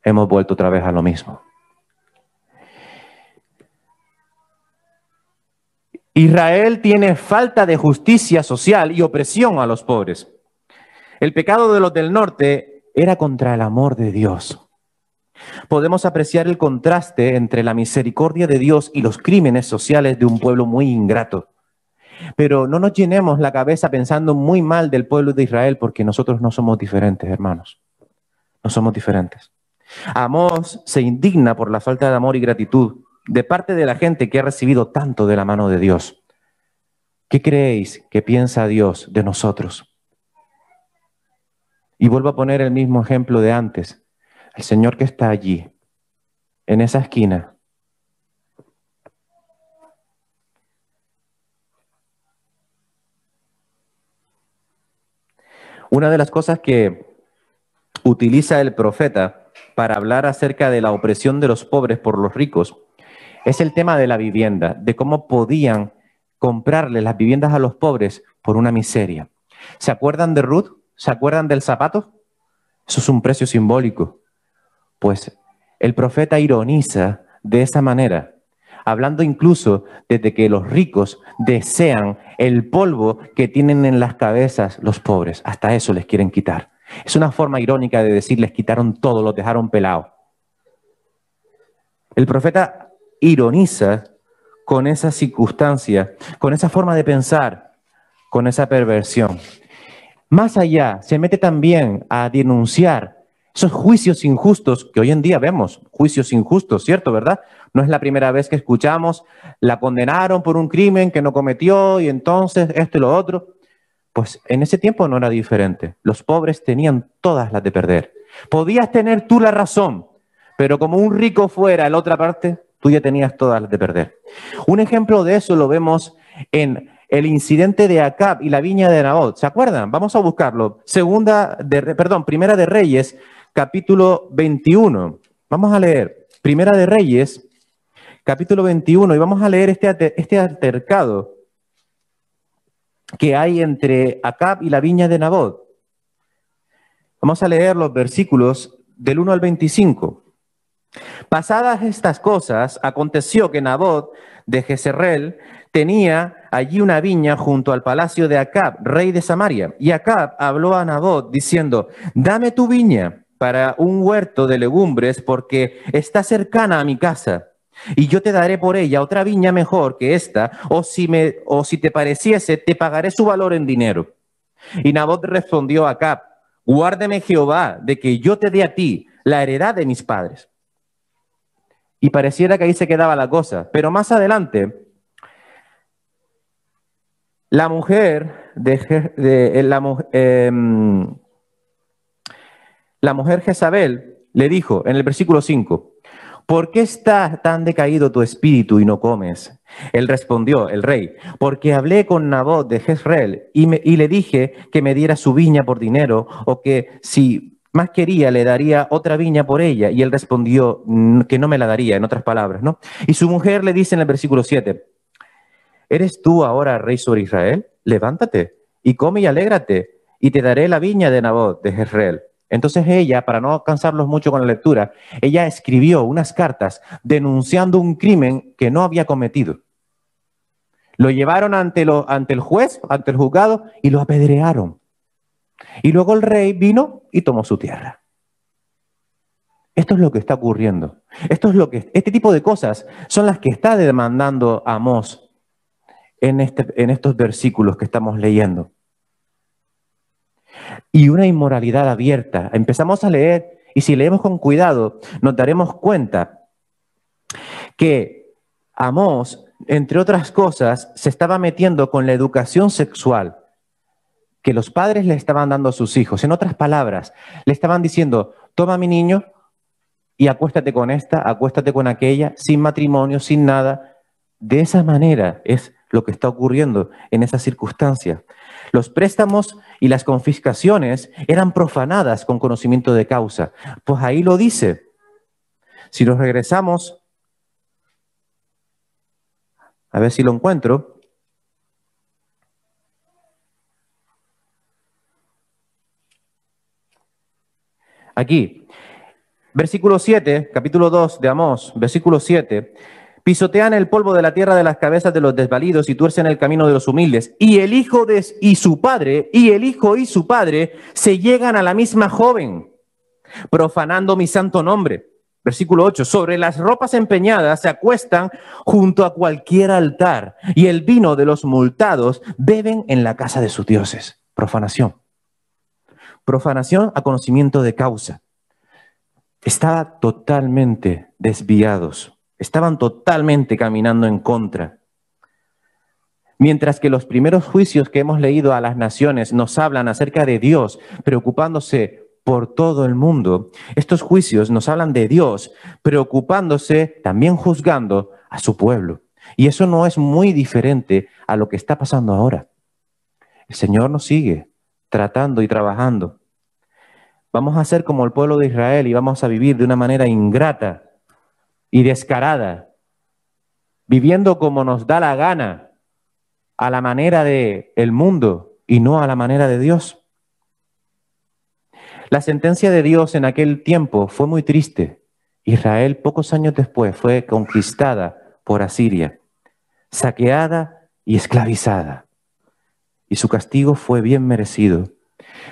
Hemos vuelto otra vez a lo mismo. Israel tiene falta de justicia social y opresión a los pobres. El pecado de los del norte era contra el amor de Dios. Podemos apreciar el contraste entre la misericordia de Dios y los crímenes sociales de un pueblo muy ingrato. Pero no nos llenemos la cabeza pensando muy mal del pueblo de Israel, porque nosotros no somos diferentes, hermanos. No somos diferentes. Amós se indigna por la falta de amor y gratitud de parte de la gente que ha recibido tanto de la mano de Dios. ¿Qué creéis que piensa Dios de nosotros? Y vuelvo a poner el mismo ejemplo de antes. El Señor que está allí, en esa esquina, una de las cosas que utiliza el profeta para hablar acerca de la opresión de los pobres por los ricos es el tema de la vivienda, de cómo podían comprarle las viviendas a los pobres por una miseria. ¿Se acuerdan de Ruth? ¿Se acuerdan del zapato? Eso es un precio simbólico. Pues el profeta ironiza de esa manera, hablando incluso desde que los ricos desean el polvo que tienen en las cabezas los pobres. Hasta eso les quieren quitar. Es una forma irónica de decir, les quitaron todo, los dejaron pelados. El profeta ironiza con esa circunstancia, con esa forma de pensar, con esa perversión. Más allá, se mete también a denunciar esos juicios injustos que hoy en día vemos, juicios injustos, ¿cierto? ¿Verdad? No es la primera vez que escuchamos, la condenaron por un crimen que no cometió y entonces esto y lo otro. Pues en ese tiempo no era diferente. Los pobres tenían todas las de perder. Podías tener tú la razón, pero como un rico fuera en la otra parte, tú ya tenías todas las de perder. Un ejemplo de eso lo vemos en el incidente de Acab y la viña de Nabot. ¿Se acuerdan? Vamos a buscarlo. Primera de Reyes, capítulo 21. Vamos a leer Primera de Reyes, capítulo 21, y vamos a leer este altercado que hay entre Acab y la viña de Nabot. Vamos a leer los versículos del 1 al 25. Pasadas estas cosas, aconteció que Nabot de Jezreel tenía allí una viña junto al palacio de Acab, rey de Samaria. Y Acab habló a Nabot diciendo, dame tu viña para un huerto de legumbres, porque está cercana a mi casa. Y yo te daré por ella otra viña mejor que esta, o si te pareciese, te pagaré su valor en dinero. Y Nabot respondió a Acab, guárdeme Jehová de que yo te dé a ti la heredad de mis padres. Y pareciera que ahí se quedaba la cosa. Pero más adelante, la mujer Jezabel le dijo en el versículo 5, ¿por qué está tan decaído tu espíritu y no comes? Él respondió, el rey, porque hablé con Nabot de Jezreel y le dije que me diera su viña por dinero, o que si más quería, le daría otra viña por ella. Y él respondió que no me la daría, en otras palabras, ¿no? Y su mujer le dice en el versículo 7, ¿eres tú ahora rey sobre Israel? Levántate y come y alégrate, y te daré la viña de Nabot de Jezreel. Entonces ella, para no cansarlos mucho con la lectura, ella escribió unas cartas denunciando un crimen que no había cometido. Lo llevaron ante el juez, ante el juzgado, y lo apedrearon. Y luego el rey vino y tomó su tierra. Esto es lo que está ocurriendo. Este tipo de cosas son las que está demandando Amós en estos versículos que estamos leyendo. Y una inmoralidad abierta. Empezamos a leer, y si leemos con cuidado, nos daremos cuenta que Amós, entre otras cosas, se estaba metiendo con la educación sexual que los padres le estaban dando a sus hijos. En otras palabras, le estaban diciendo, toma mi niño y acuéstate con esta, acuéstate con aquella, sin matrimonio, sin nada. De esa manera es lo que está ocurriendo en esa circunstancia. Los préstamos y las confiscaciones eran profanadas con conocimiento de causa. Pues ahí lo dice. Si nos regresamos, a ver si lo encuentro. Aquí, versículo 7, capítulo 2 de Amós, versículo 7. Pisotean el polvo de la tierra de las cabezas de los desvalidos y tuercen el camino de los humildes. Y el hijo y su padre se llegan a la misma joven, profanando mi santo nombre. Versículo 8. Sobre las ropas empeñadas se acuestan junto a cualquier altar, y el vino de los multados beben en la casa de sus dioses. Profanación. Profanación a conocimiento de causa. Estaban totalmente desviados. Estaban totalmente caminando en contra. Mientras que los primeros juicios que hemos leído a las naciones nos hablan acerca de Dios preocupándose por todo el mundo, estos juicios nos hablan de Dios preocupándose, también juzgando a su pueblo. Y eso no es muy diferente a lo que está pasando ahora. El Señor nos sigue tratando y trabajando. Vamos a ser como el pueblo de Israel y vamos a vivir de una manera ingrata y descarada, viviendo como nos da la gana, a la manera del mundo y no a la manera de Dios. La sentencia de Dios en aquel tiempo fue muy triste. Israel, pocos años después, fue conquistada por Asiria, saqueada y esclavizada. Y su castigo fue bien merecido.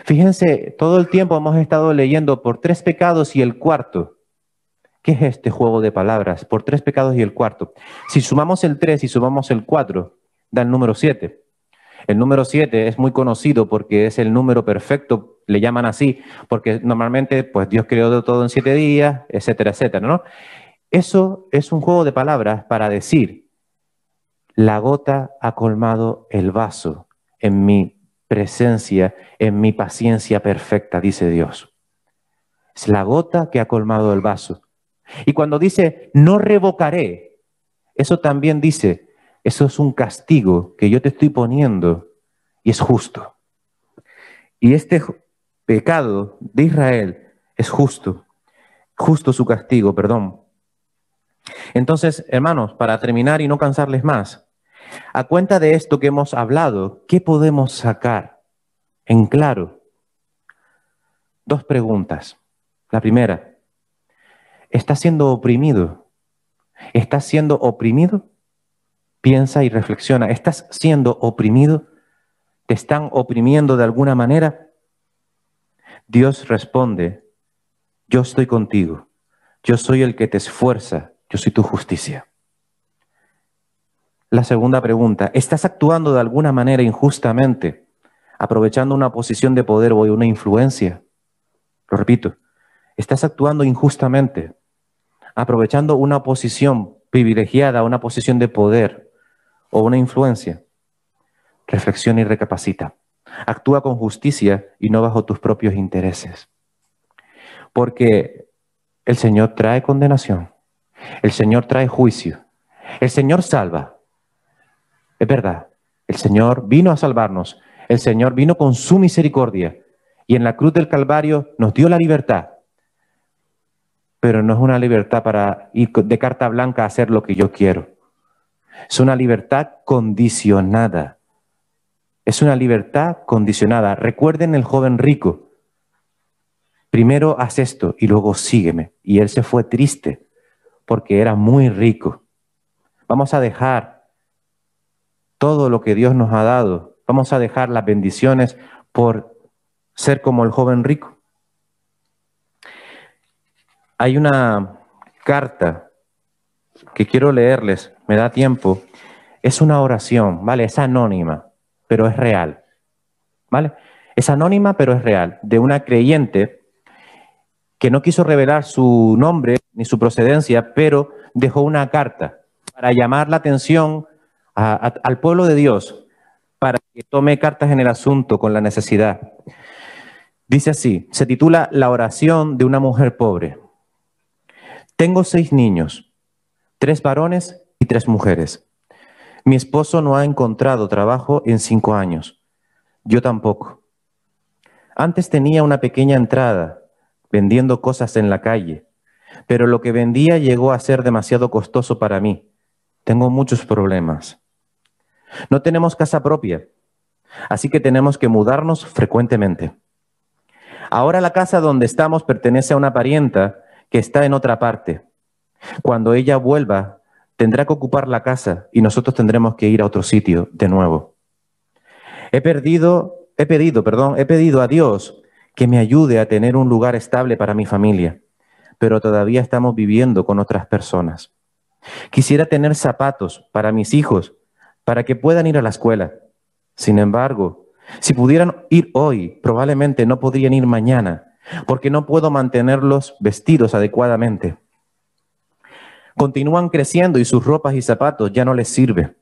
Fíjense, todo el tiempo hemos estado leyendo por 3 pecados y el cuarto ¿Qué es este juego de palabras? Por 3 pecados y el cuarto. Si sumamos el 3 y sumamos el 4, da el número 7. El número 7 es muy conocido porque es el número perfecto, le llaman así, porque normalmente pues Dios creó todo en 7 días, etcétera, etcétera, ¿no? Eso es un juego de palabras para decir, la gota ha colmado el vaso en mi presencia, en mi paciencia perfecta, dice Dios. Es la gota que ha colmado el vaso. Y cuando dice, no revocaré, eso también dice, eso es un castigo que yo te estoy poniendo y es justo. Y este pecado de Israel es justo, justo su castigo, perdón. Entonces, hermanos, para terminar y no cansarles más, a cuenta de esto que hemos hablado, ¿qué podemos sacar en claro? 2 preguntas. La primera, ¿estás siendo oprimido? ¿Estás siendo oprimido? Piensa y reflexiona. ¿Estás siendo oprimido? ¿Te están oprimiendo de alguna manera? Dios responde, yo estoy contigo. Yo soy el que te esfuerza. Yo soy tu justicia. La segunda pregunta, ¿estás actuando de alguna manera injustamente, aprovechando una posición de poder o una influencia? Lo repito, ¿estás actuando injustamente, aprovechando una posición privilegiada, una posición de poder o una influencia? Reflexiona y recapacita. Actúa con justicia y no bajo tus propios intereses. Porque el Señor trae condenación, el Señor trae juicio, el Señor salva. Es verdad, el Señor vino a salvarnos, el Señor vino con su misericordia y en la cruz del Calvario nos dio la libertad. Pero no es una libertad para ir de carta blanca a hacer lo que yo quiero. Es una libertad condicionada. Es una libertad condicionada. Recuerden el joven rico. Primero haz esto y luego sígueme. Y él se fue triste porque era muy rico. Vamos a dejar todo lo que Dios nos ha dado. Vamos a dejar las bendiciones por ser como el joven rico. Hay una carta que quiero leerles, me da tiempo. Es una oración, ¿vale? Es anónima, pero es real, ¿vale? Es anónima, pero es real, de una creyente que no quiso revelar su nombre ni su procedencia, pero dejó una carta para llamar la atención al pueblo de Dios, para que tome cartas en el asunto con la necesidad. Dice así, se titula La oración de una mujer pobre. Tengo 6 niños, 3 varones y 3 mujeres. Mi esposo no ha encontrado trabajo en 5 años. Yo tampoco. Antes tenía una pequeña entrada vendiendo cosas en la calle, pero lo que vendía llegó a ser demasiado costoso para mí. Tengo muchos problemas. No tenemos casa propia, así que tenemos que mudarnos frecuentemente. Ahora la casa donde estamos pertenece a una parienta que está en otra parte. Cuando ella vuelva, tendrá que ocupar la casa y nosotros tendremos que ir a otro sitio de nuevo. He pedido a Dios que me ayude a tener un lugar estable para mi familia, pero todavía estamos viviendo con otras personas. Quisiera tener zapatos para mis hijos, para que puedan ir a la escuela. Sin embargo, si pudieran ir hoy, probablemente no podrían ir mañana, porque no puedo mantenerlos vestidos adecuadamente. Continúan creciendo y sus ropas y zapatos ya no les sirven.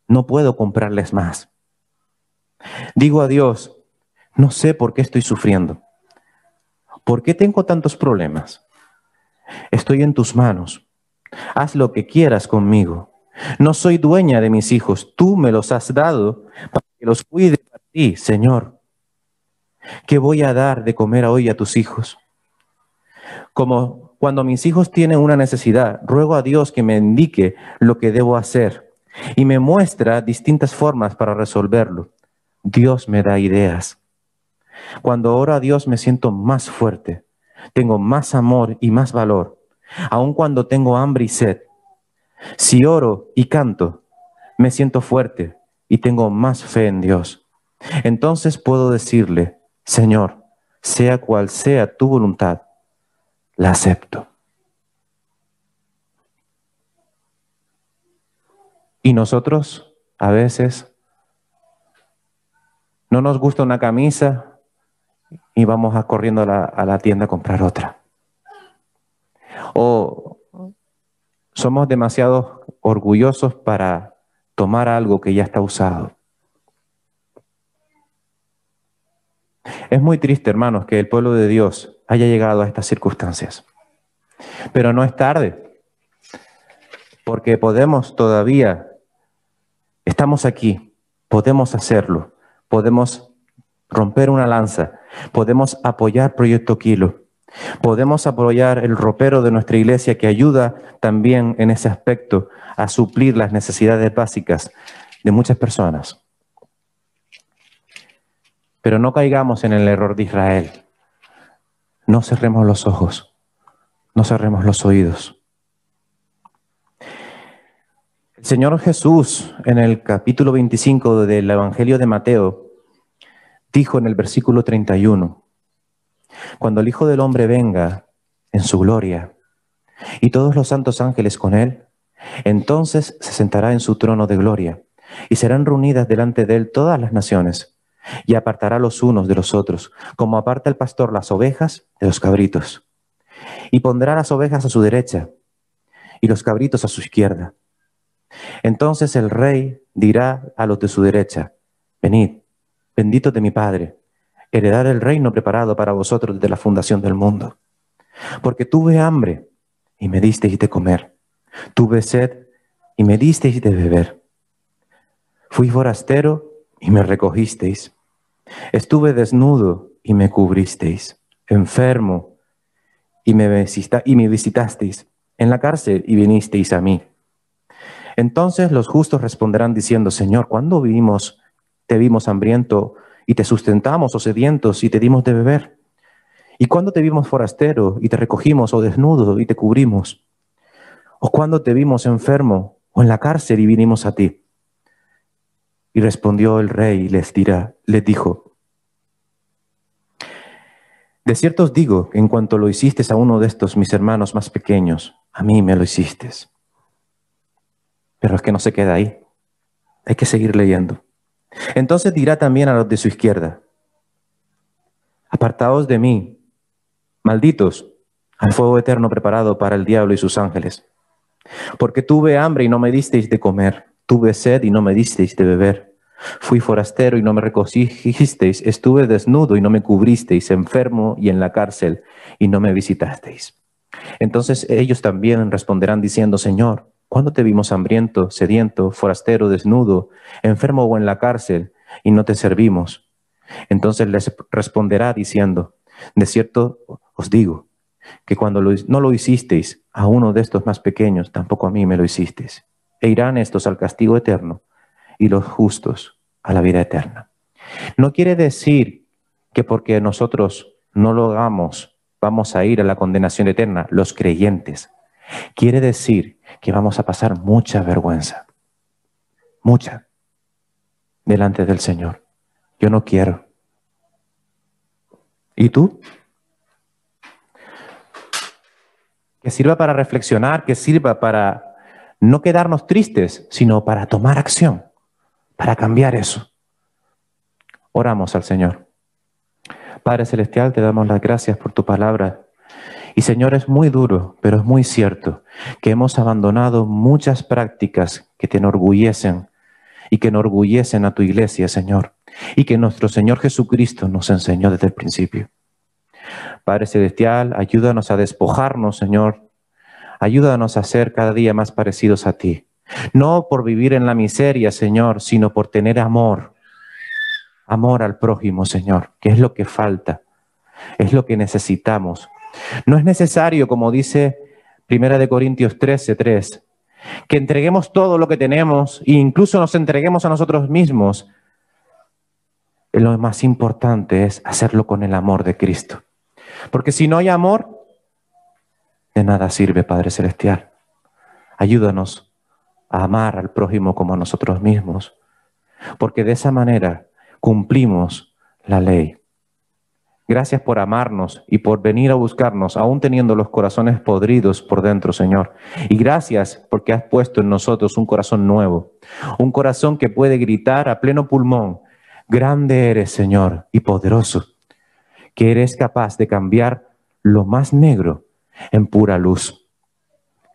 No puedo comprarles más. Digo a Dios, no sé por qué estoy sufriendo. ¿Por qué tengo tantos problemas? Estoy en tus manos. Haz lo que quieras conmigo. No soy dueña de mis hijos. Tú me los has dado para que los cuide a ti, Señor. ¿Qué voy a dar de comer hoy a tus hijos? Como cuando mis hijos tienen una necesidad, ruego a Dios que me indique lo que debo hacer y me muestra distintas formas para resolverlo. Dios me da ideas. Cuando oro a Dios me siento más fuerte, tengo más amor y más valor, aun cuando tengo hambre y sed. Si oro y canto, me siento fuerte y tengo más fe en Dios. Entonces puedo decirle, Señor, sea cual sea tu voluntad, la acepto. Y nosotros, a veces, no nos gusta una camisa y vamos corriendo a la tienda a comprar otra. O somos demasiado orgullosos para tomar algo que ya está usado. Es muy triste, hermanos, que el pueblo de Dios haya llegado a estas circunstancias. Pero no es tarde, porque podemos todavía, estamos aquí, podemos hacerlo, podemos romper una lanza, podemos apoyar Proyecto Kilo, podemos apoyar el ropero de nuestra iglesia que ayuda también en ese aspecto a suplir las necesidades básicas de muchas personas. Pero no caigamos en el error de Israel. No cerremos los ojos, no cerremos los oídos. El Señor Jesús, en el capítulo 25 del Evangelio de Mateo, dijo en el versículo 31, cuando el Hijo del Hombre venga en su gloria y todos los santos ángeles con él, entonces se sentará en su trono de gloria y serán reunidas delante de él todas las naciones y apartará los unos de los otros, como aparta el pastor las ovejas de los cabritos. Y pondrá las ovejas a su derecha y los cabritos a su izquierda. Entonces el rey dirá a los de su derecha, venid, benditos de mi Padre, heredad el reino preparado para vosotros desde la fundación del mundo. Porque tuve hambre y me disteis de comer, tuve sed y me disteis de beber. Fui forastero y me recogisteis. Estuve desnudo y me cubristeis. Enfermo y me visitasteis. En la cárcel y vinisteis a mí. Entonces los justos responderán diciendo, Señor, ¿cuándo te vimos hambriento y te sustentamos, o sedientos y te dimos de beber? ¿Y cuándo te vimos forastero y te recogimos, o desnudo y te cubrimos? ¿O cuándo te vimos enfermo o en la cárcel y vinimos a ti? Y respondió el rey y les dijo, de cierto os digo que en cuanto lo hiciste a uno de estos mis hermanos más pequeños, a mí me lo hiciste. Pero es que no se queda ahí. Hay que seguir leyendo. Entonces dirá también a los de su izquierda, apartaos de mí, malditos, al fuego eterno preparado para el diablo y sus ángeles. Porque tuve hambre y no me disteis de comer, tuve sed y no me disteis de beber. Fui forastero y no me recogisteis, estuve desnudo y no me cubristeis, enfermo y en la cárcel y no me visitasteis. Entonces ellos también responderán diciendo, Señor, ¿cuándo te vimos hambriento, sediento, forastero, desnudo, enfermo o en la cárcel y no te servimos? Entonces les responderá diciendo, de cierto os digo, que cuando no lo hicisteis a uno de estos más pequeños, tampoco a mí me lo hicisteis. E irán estos al castigo eterno y los justos a la vida eterna. No quiere decir que porque nosotros no lo hagamos, vamos a ir a la condenación eterna, los creyentes. Quiere decir que vamos a pasar mucha vergüenza, mucha, delante del Señor. Yo no quiero. ¿Y tú? Que sirva para reflexionar, que sirva para no quedarnos tristes, sino para tomar acción, para cambiar eso. Oramos al Señor. Padre Celestial, te damos las gracias por tu palabra. Y Señor, es muy duro, pero es muy cierto que hemos abandonado muchas prácticas que te enorgullecen y que enorgullecen a tu iglesia, Señor, y que nuestro Señor Jesucristo nos enseñó desde el principio. Padre Celestial, ayúdanos a despojarnos, Señor. Ayúdanos a ser cada día más parecidos a ti. No por vivir en la miseria, Señor, sino por tener amor. Amor al prójimo, Señor, que es lo que falta, es lo que necesitamos. No es necesario, como dice 1 Corintios 13:3, que entreguemos todo lo que tenemos e incluso nos entreguemos a nosotros mismos. Lo más importante es hacerlo con el amor de Cristo. Porque si no hay amor, de nada sirve, Padre Celestial. Ayúdanos a amar al prójimo como a nosotros mismos, porque de esa manera cumplimos la ley. Gracias por amarnos y por venir a buscarnos, aún teniendo los corazones podridos por dentro, Señor. Y gracias porque has puesto en nosotros un corazón nuevo, un corazón que puede gritar a pleno pulmón: grande eres, Señor, y poderoso, que eres capaz de cambiar lo más negro en pura luz.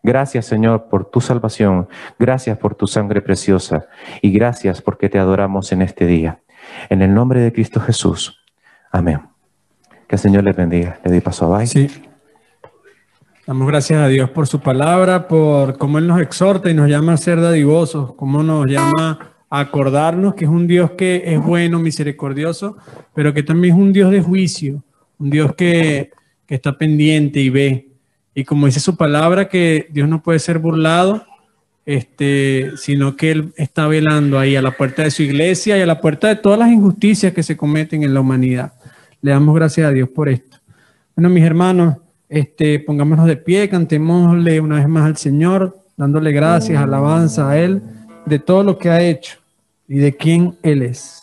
Gracias, Señor, por tu salvación. Gracias por tu sangre preciosa. Y gracias porque te adoramos en este día. En el nombre de Cristo Jesús. Amén. Que el Señor les bendiga. Le doy paso a Bay. Sí. Damos gracias a Dios por su palabra, por cómo Él nos exhorta y nos llama a ser dadivosos, cómo nos llama a acordarnos que es un Dios que es bueno, misericordioso, pero que también es un Dios de juicio, un Dios que está pendiente y ve. Y como dice su palabra, que Dios no puede ser burlado, sino que Él está velando ahí a la puerta de su iglesia y a la puerta de todas las injusticias que se cometen en la humanidad. Le damos gracias a Dios por esto. Bueno, mis hermanos, pongámonos de pie, cantémosle una vez más al Señor, dándole gracias, alabanza a Él de todo lo que ha hecho y de quién Él es.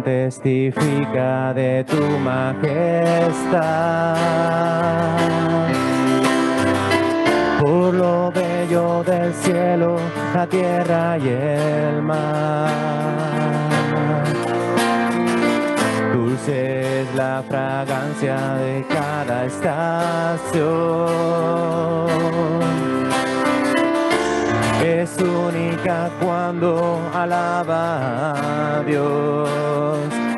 Testifica de tu majestad. Por lo bello del cielo, la tierra y el mar. Dulce es la fragancia de cada estación. Es única cuando alaba a Dios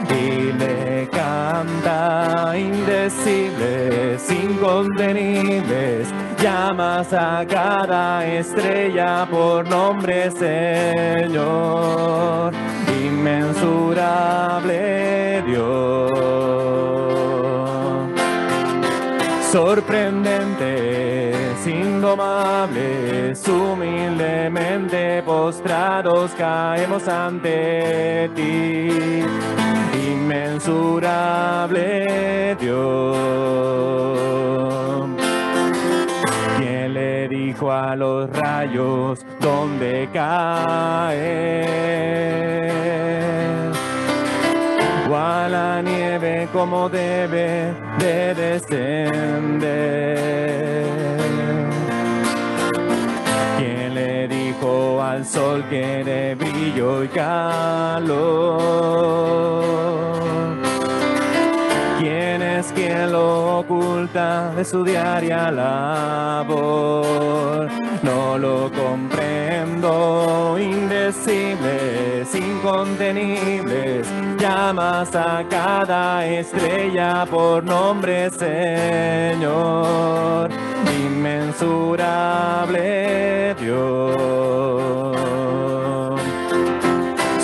y le canta indecibles, incontenibles. Llamas a cada estrella por nombre, Señor, inmensurable Dios. Sorprendentes, indomables, humildemente postrados caemos ante ti, inmensurable Dios. ¿Quién le dijo a los rayos dónde caer? O a la nieve como debe de descender. ¿Quién le dijo al sol que de brillo y calor? ¿Quién es quien lo oculta de su diaria labor? No lo comprendo, indecibles, incontenibles. Llamas a cada estrella por nombre, Señor, inmensurable Dios.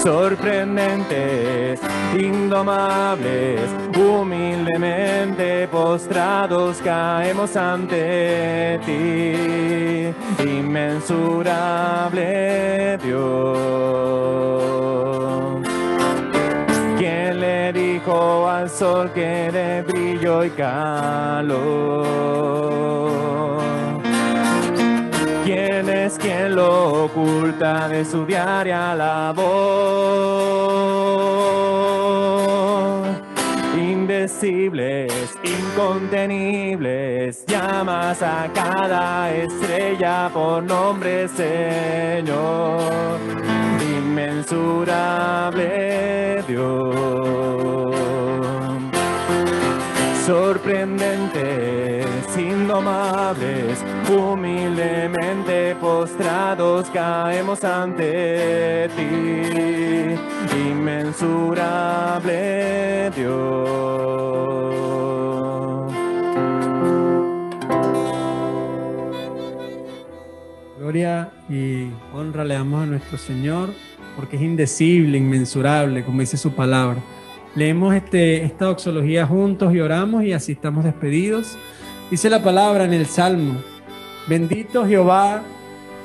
Sorprendentes, indomables, humildemente postrados caemos ante ti, inmensurable Dios. ¿Quién le dijo al sol que de brillo y calor? ¿Quién es quien lo oculta de su diaria labor? Indecibles, incontenibles, llamas a cada estrella por nombre, Señor, inmensurable Dios. Sorprendentes, indomables, humildemente postrados caemos ante ti, inmensurable Dios. Gloria y honra le damos a nuestro Señor porque es indecible, inmensurable, como dice su palabra. Leemos esta doxología juntos y oramos y así estamos despedidos. Dice la palabra en el Salmo: bendito Jehová,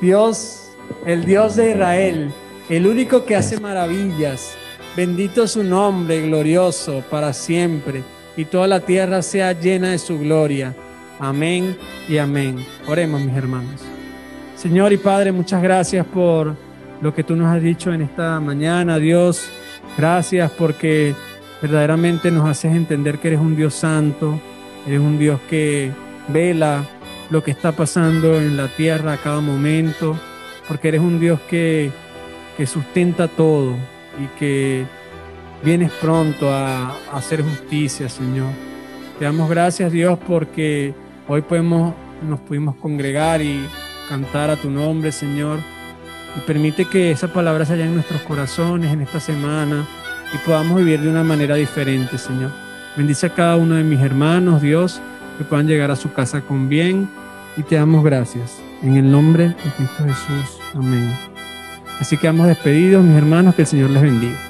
Dios el Dios de Israel, el único que hace maravillas. Bendito su nombre, glorioso para siempre, y toda la tierra sea llena de su gloria. Amén y amén. Oremos, mis hermanos. Señor y Padre, muchas gracias por lo que tú nos has dicho en esta mañana, Dios. Gracias porque verdaderamente nos haces entender que eres un Dios santo, eres un Dios que vela lo que está pasando en la tierra a cada momento, porque eres un Dios que sustenta todo y que vienes pronto a hacer justicia, Señor. Te damos gracias, Dios, porque hoy nos pudimos congregar y cantar a tu nombre, Señor. Y permite que esa palabra se haya en nuestros corazones en esta semana y podamos vivir de una manera diferente, Señor. Bendice a cada uno de mis hermanos, Dios, que puedan llegar a su casa con bien. Y te damos gracias. En el nombre de Cristo Jesús. Amén. Así que quedamos despedidos, mis hermanos. Que el Señor les bendiga.